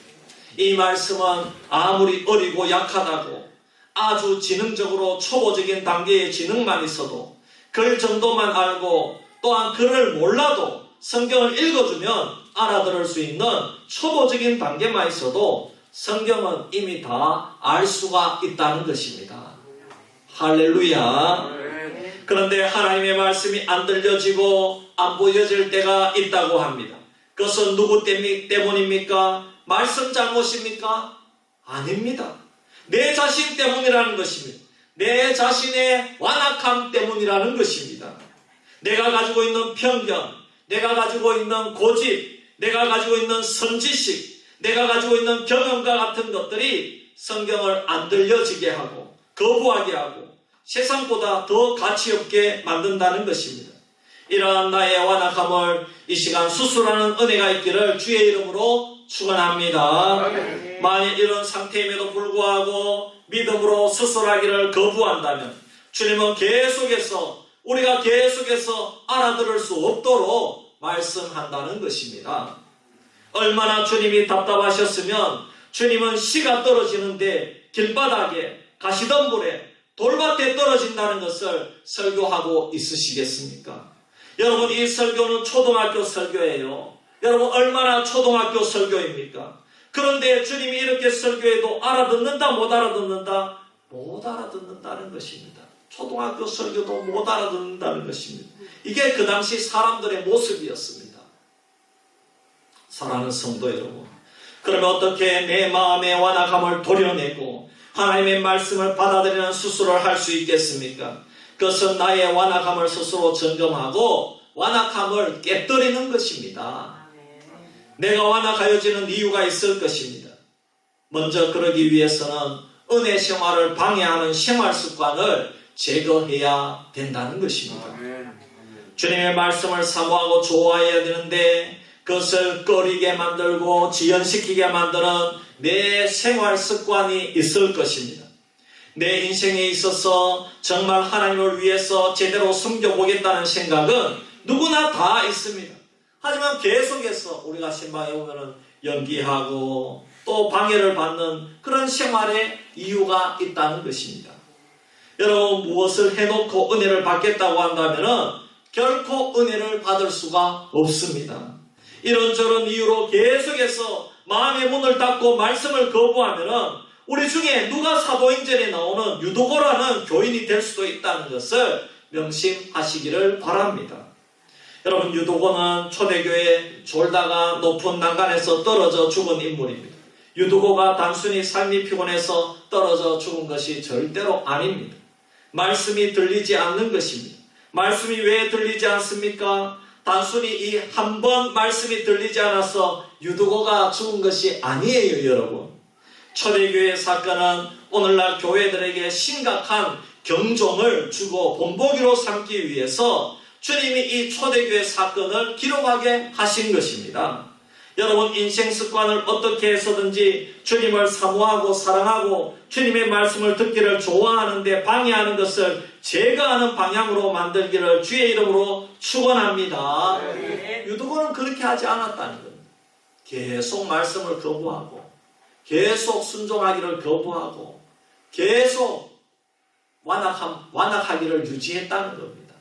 이 말씀은 아무리 어리고 약하다고 아주 지능적으로 초보적인 단계의 지능만 있어도 글 정도만 알고 또한 글을 몰라도 성경을 읽어주면 알아들을 수 있는 초보적인 단계만 있어도 성경은 이미 다 알 수가 있다는 것입니다. 할렐루야. 그런데 하나님의 말씀이 안 들려지고 안 보여질 때가 있다고 합니다. 그것은 누구 때문입니까? 말씀 잘못입니까? 아닙니다. 내 자신 때문이라는 것입니다. 내 자신의 완악함 때문이라는 것입니다. 내가 가지고 있는 편견, 내가 가지고 있는 고집, 내가 가지고 있는 선지식, 내가 가지고 있는 경험과 같은 것들이 성경을 안 들려지게 하고 거부하게 하고 세상보다 더 가치없게 만든다는 것입니다. 이러한 나의 완악함을 이 시간 수술하는 은혜가 있기를 주의 이름으로 축원합니다. 만일 이런 상태임에도 불구하고 믿음으로 수술하기를 거부한다면 주님은 우리가 계속해서 알아들을 수 없도록 말씀한다는 것입니다. 얼마나 주님이 답답하셨으면 주님은 씨가 떨어지는데 길바닥에 가시덤불에 돌밭에 떨어진다는 것을 설교하고 있으시겠습니까? 여러분, 이 설교는 초등학교 설교예요. 여러분, 얼마나 초등학교 설교입니까? 그런데 주님이 이렇게 설교해도 알아듣는다 못 알아듣는다? 못 알아듣는다는 것입니다. 초등학교 설교도 못 알아듣는다는 것입니다. 이게 그 당시 사람들의 모습이었습니다. 사랑하는 성도 여러분, 그러면 어떻게 내 마음의 완악함을 도려내고 하나님의 말씀을 받아들이는 수술을 할 수 있겠습니까? 그것은 나의 완악함을 스스로 점검하고 완악함을 깨뜨리는 것입니다. 내가 완악하여지는 이유가 있을 것입니다. 먼저 그러기 위해서는 은혜 생활을 방해하는 생활 습관을 제거해야 된다는 것입니다. 주님의 말씀을 사모하고 좋아해야 되는데 그것을 꺼리게 만들고 지연시키게 만드는 내 생활 습관이 있을 것입니다. 내 인생에 있어서 정말 하나님을 위해서 제대로 섬겨보겠다는 생각은 누구나 다 있습니다. 하지만 계속해서 우리가 신방에 오면은 연기하고 또 방해를 받는 그런 생활의 이유가 있다는 것입니다. 여러분, 무엇을 해놓고 은혜를 받겠다고 한다면 결코 은혜를 받을 수가 없습니다. 이런저런 이유로 계속해서 마음의 문을 닫고 말씀을 거부하면 우리 중에 누가 사도행전에 나오는 유도고라는 교인이 될 수도 있다는 것을 명심하시기를 바랍니다. 여러분, 유도고는 초대교회에 졸다가 높은 난간에서 떨어져 죽은 인물입니다. 유도고가 단순히 삶이 피곤해서 떨어져 죽은 것이 절대로 아닙니다. 말씀이 들리지 않는 것입니다. 말씀이 왜 들리지 않습니까? 단순히 이 한 번 말씀이 들리지 않아서 유도고가 죽은 것이 아니에요, 여러분. 초대교회 사건은 오늘날 교회들에게 심각한 경종을 주고 본보기로 삼기 위해서 주님이 이 초대교회 사건을 기록하게 하신 것입니다. 여러분, 인생 습관을 어떻게 해서든지 주님을 사모하고 사랑하고 주님의 말씀을 듣기를 좋아하는데 방해하는 것을 제거하는 방향으로 만들기를 주의 이름으로 축원합니다. 유도고는 그렇게 하지 않았다는 겁니다. 계속 말씀을 거부하고 계속 순종하기를 거부하고 계속 완악하기를 유지했다는 겁니다.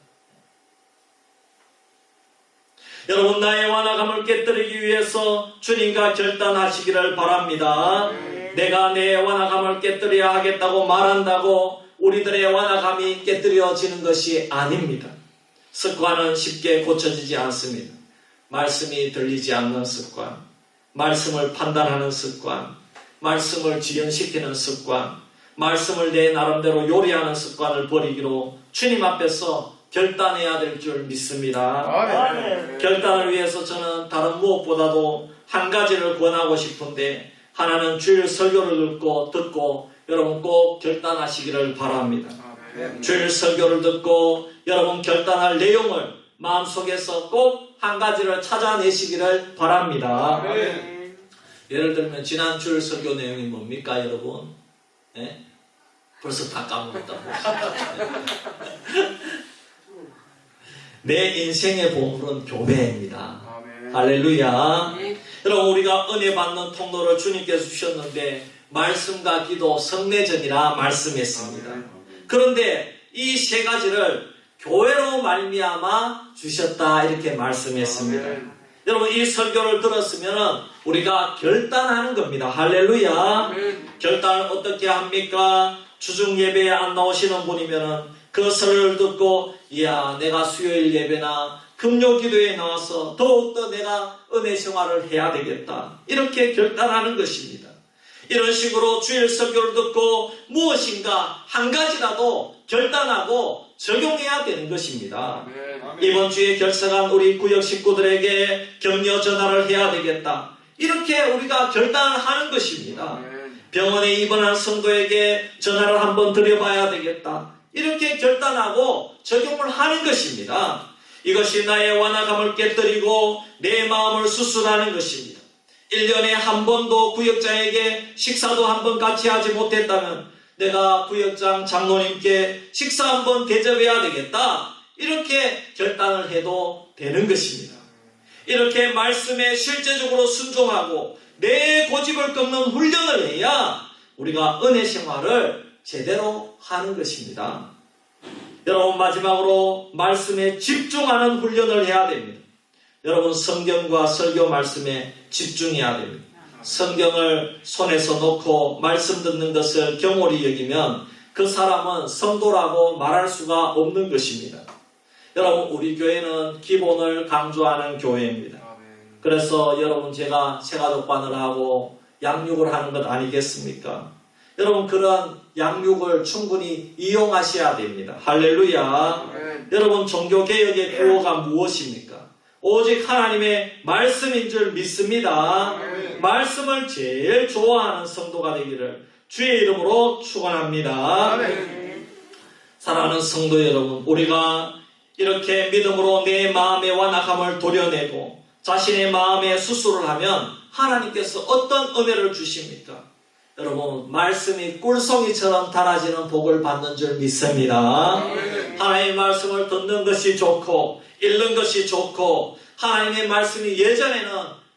여러분, 나의 완악함을 깨뜨리기 위해서 주님과 결단하시기를 바랍니다. 내가 내 완악함을 깨뜨려야 하겠다고 말한다고 우리들의 완악함이 깨뜨려지는 것이 아닙니다. 습관은 쉽게 고쳐지지 않습니다. 말씀이 들리지 않는 습관, 말씀을 판단하는 습관, 말씀을 지연시키는 습관, 말씀을 내 나름대로 요리하는 습관을 버리기로 주님 앞에서 결단해야 될 줄 믿습니다. 결단을 위해서 저는 다른 무엇보다도 한 가지를 권하고 싶은데, 하나는 주일 설교를 듣고 여러분 꼭 결단하시기를 바랍니다. 주일 설교를 듣고 여러분 결단할 내용을 마음속에서 꼭 한 가지를 찾아내시기를 바랍니다. 예를 들면 지난 주일 설교 내용이 뭡니까, 여러분? 네? 벌써 다 까먹었다. 내 인생의 보물은 교회입니다. 아멘. 할렐루야. 여러분, 우리가 은혜 받는 통로를 주님께서 주셨는데 말씀과 기도, 성례전이라 말씀했습니다. 그런데 이 세 가지를 교회로 말미암아 주셨다 이렇게 말씀했습니다. 아멘. 여러분, 이 설교를 들었으면 우리가 결단하는 겁니다. 할렐루야. 아멘. 결단을 어떻게 합니까? 주중 예배에 안 나오시는 분이면은 그 설교를 듣고, 이야, 내가 수요일 예배나 금요 기도에 나와서 더욱더 내가 은혜 생활을 해야 되겠다, 이렇게 결단하는 것입니다. 이런 식으로 주일 설교를 듣고 무엇인가 한 가지라도 결단하고 적용해야 되는 것입니다. 아멘. 이번 주에 결석한 우리 구역 식구들에게 격려 전화를 해야 되겠다, 이렇게 우리가 결단을 하는 것입니다. 아멘. 병원에 입원한 성도에게 전화를 한번 드려봐야 되겠다, 이렇게 결단하고 적용을 하는 것입니다. 이것이 나의 완악함을 깨뜨리고 내 마음을 수술하는 것입니다. 1년에 한 번도 구역장에게 식사도 한 번 같이 하지 못했다면 내가 구역장 장로님께 식사 한 번 대접해야 되겠다, 이렇게 결단을 해도 되는 것입니다. 이렇게 말씀에 실제적으로 순종하고 내 고집을 꺾는 훈련을 해야 우리가 은혜 생활을 제대로 하는 것입니다. 여러분, 마지막으로 말씀에 집중하는 훈련을 해야 됩니다. 여러분, 성경과 설교 말씀에 집중해야 됩니다. 성경을 손에서 놓고 말씀 듣는 것을 경홀히 여기면 그 사람은 성도라고 말할 수가 없는 것입니다. 여러분, 우리 교회는 기본을 강조하는 교회입니다. 아멘. 그래서 여러분, 제가 새가족반을 하고 양육을 하는 것 아니겠습니까? 여러분, 그런 양육을 충분히 이용하셔야 됩니다. 할렐루야. 아멘. 여러분, 종교개혁의 구호가 무엇입니까? 오직 하나님의 말씀인 줄 믿습니다. 아멘. 말씀을 제일 좋아하는 성도가 되기를 주의 이름으로 축원합니다. 아멘. 사랑하는 성도 여러분, 우리가 이렇게 믿음으로 내 마음의 완악함을 도려내고 자신의 마음에 수술을 하면 하나님께서 어떤 은혜를 주십니까? 여러분, 말씀이 꿀송이처럼 달아지는 복을 받는 줄 믿습니다. 아멘. 하나님의 말씀을 듣는 것이 좋고 읽는 것이 좋고, 하나님의 말씀이 예전에는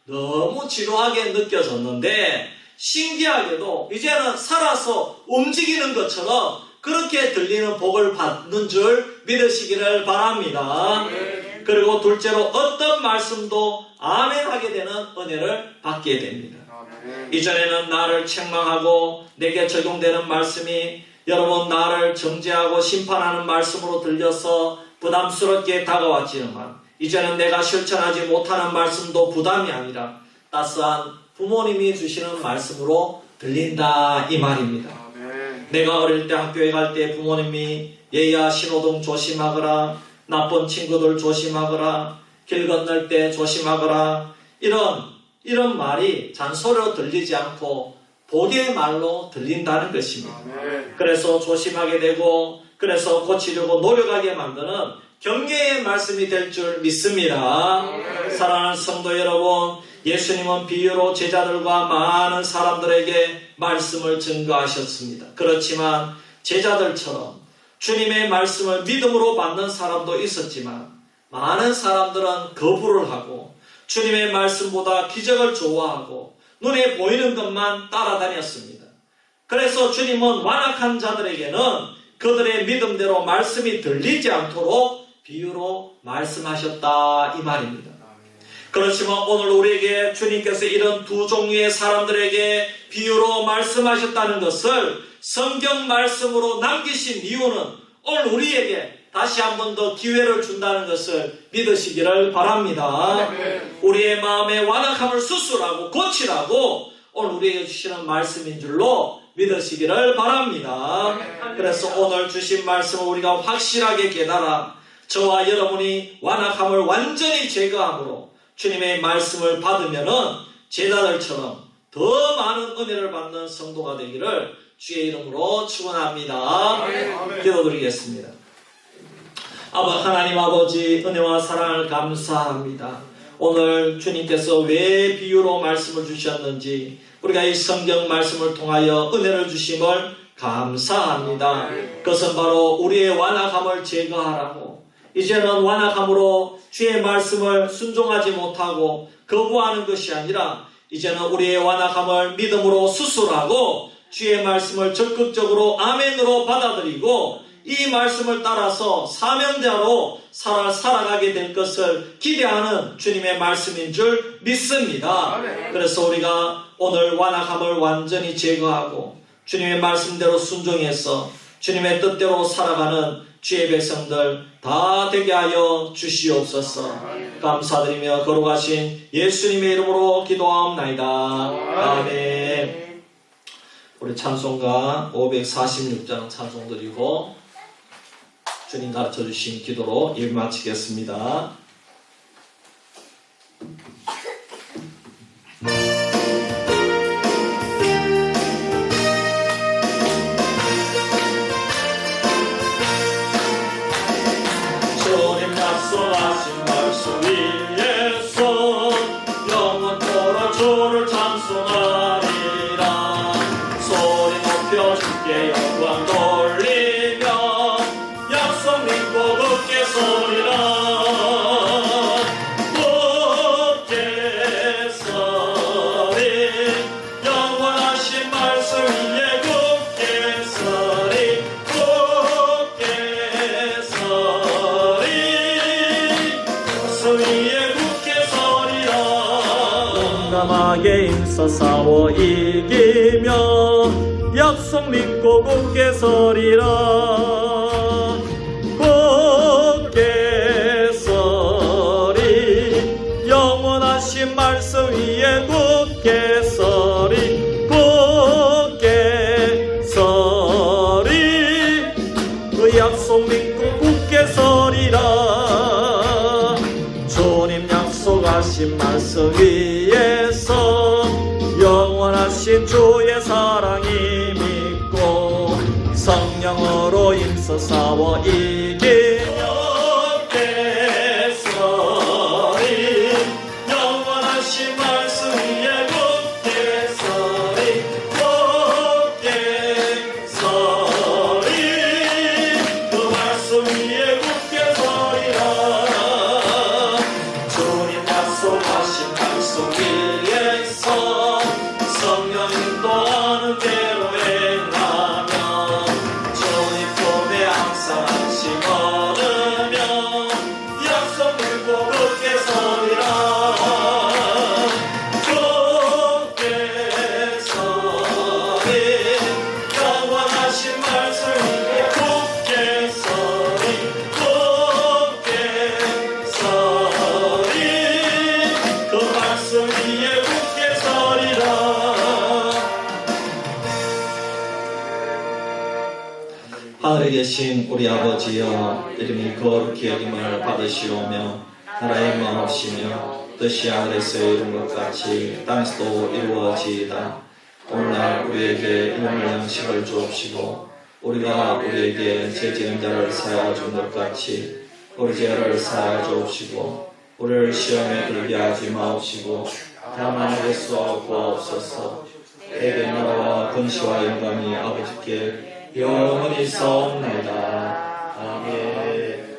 너무 지루하게 느껴졌는데 신기하게도 이제는 살아서 움직이는 것처럼 그렇게 들리는 복을 받는 줄 믿으시기를 바랍니다. 아멘. 그리고 둘째로 어떤 말씀도 아멘 하게 되는 은혜를 받게 됩니다. 아멘. 이전에는 나를 책망하고 내게 적용되는 말씀이 여러분, 나를 정죄하고 심판하는 말씀으로 들려서 부담스럽게 다가왔지만 이제는 내가 실천하지 못하는 말씀도 부담이 아니라 따스한 부모님이 주시는 말씀으로 들린다, 이 말입니다. 아멘. 내가 어릴 때 학교에 갈 때 부모님이 얘야, 신호등 조심하거라, 나쁜 친구들 조심하거라, 길 건널 때 조심하거라, 이런 말이 잔소리로 들리지 않고 복의 말로 들린다는 것입니다. 아멘. 그래서 조심하게 되고, 그래서 고치려고 노력하게 만드는 격려의 말씀이 될 줄 믿습니다. 아멘. 사랑하는 성도 여러분, 예수님은 비유로 제자들과 많은 사람들에게 말씀을 증거하셨습니다. 그렇지만 제자들처럼 주님의 말씀을 믿음으로 받는 사람도 있었지만 많은 사람들은 거부를 하고 주님의 말씀보다 기적을 좋아하고 눈에 보이는 것만 따라다녔습니다. 그래서 주님은 완악한 자들에게는 그들의 믿음대로 말씀이 들리지 않도록 비유로 말씀하셨다, 이 말입니다. 그렇지만 오늘 우리에게 주님께서 이런 두 종류의 사람들에게 비유로 말씀하셨다는 것을 성경 말씀으로 남기신 이유는 오늘 우리에게 다시 한 번 더 기회를 준다는 것을 믿으시기를 바랍니다. 아멘. 우리의 마음의 완악함을 수술하고 고치라고 오늘 우리에게 주시는 말씀인 줄로 믿으시기를 바랍니다. 그래서 오늘 주신 말씀을 우리가 확실하게 깨달아 저와 여러분이 완악함을 완전히 제거함으로 주님의 말씀을 받으면은 제자들처럼 더 많은 은혜를 받는 성도가 되기를 주의 이름으로 축원합니다. 아멘. 기도드리겠습니다. 하나님 아버지, 은혜와 사랑을 감사합니다. 오늘 주님께서 왜 비유로 말씀을 주셨는지 우리가 이 성경 말씀을 통하여 은혜를 주심을 감사합니다. 그것은 바로 우리의 완악함을 제거하라고, 이제는 완악함으로 주의 말씀을 순종하지 못하고 거부하는 것이 아니라 이제는 우리의 완악함을 믿음으로 수술하고 주의 말씀을 적극적으로 아멘으로 받아들이고 이 말씀을 따라서 사명자로 살아가게 될 것을 기대하는 주님의 말씀인 줄 믿습니다. 그래서 우리가 오늘 완악함을 완전히 제거하고 주님의 말씀대로 순종해서 주님의 뜻대로 살아가는 주의 백성들 다 되게 하여 주시옵소서. 감사드리며 거룩하신 예수님의 이름으로 기도하옵나이다. 아멘. 우리 찬송가 546장 찬송 드리고 주님 가르쳐 주신 기도로 일 마치겠습니다. 주님 약속하신 말씀 위에서 영원토록 주를 찬송하리라. 소리 높여 주께 영광 돌리며 약속 믿고 굳게 서리라. 굳게 서리 영원하신 말씀 위에 굳게 서리 굳게 서리 말씀 위에 굳게 서리라. 용감하게 힘써 싸워 이기며 약속 믿고 굳게 서리라. 굳게 서리 영원하신 말씀 위에 굳게 서리 굳게 서리 그 약속 믿고 굳게 서리라. 주님 약속하신 말씀 위에서 영원하신 주의 사랑이 믿고 성령으로 힘써 싸워 이기며 굳게 서리 영원하신 말씀 위에 굳게 서리 굳게 서리 그 말씀 위에 굳게 서리라. 주님 약속하신 말씀 위에서 성령 인도하는 대로 행하며 주님 품에 항상 안식 얻으며 약속 들고 굳게 서리라. 굳게 서리 영원하신 말씀 위에 굳게 서리 굳게 서리 그 말씀 위에 굳게 서리라. 하늘에 계신 우리 아버지여, 이름이 거룩히 여김을 받으시오며 나라의 마옵시며 뜻이 하늘에서 이룬 것 같이 땅에서도 이루어지이다. 오늘날 우리에게 일용할 양식을 주옵시고 우리가 우리에게 죄 지은 자를 사하여 준 것 같이 우리 죄를 사하여 주옵시고 우리를 시험에 들게 하지 마옵시고 다만 하늘에서 구하옵소서. 대개 나라와 권시와 영광이 아버지께 영원히 있사옵나이다. 아멘.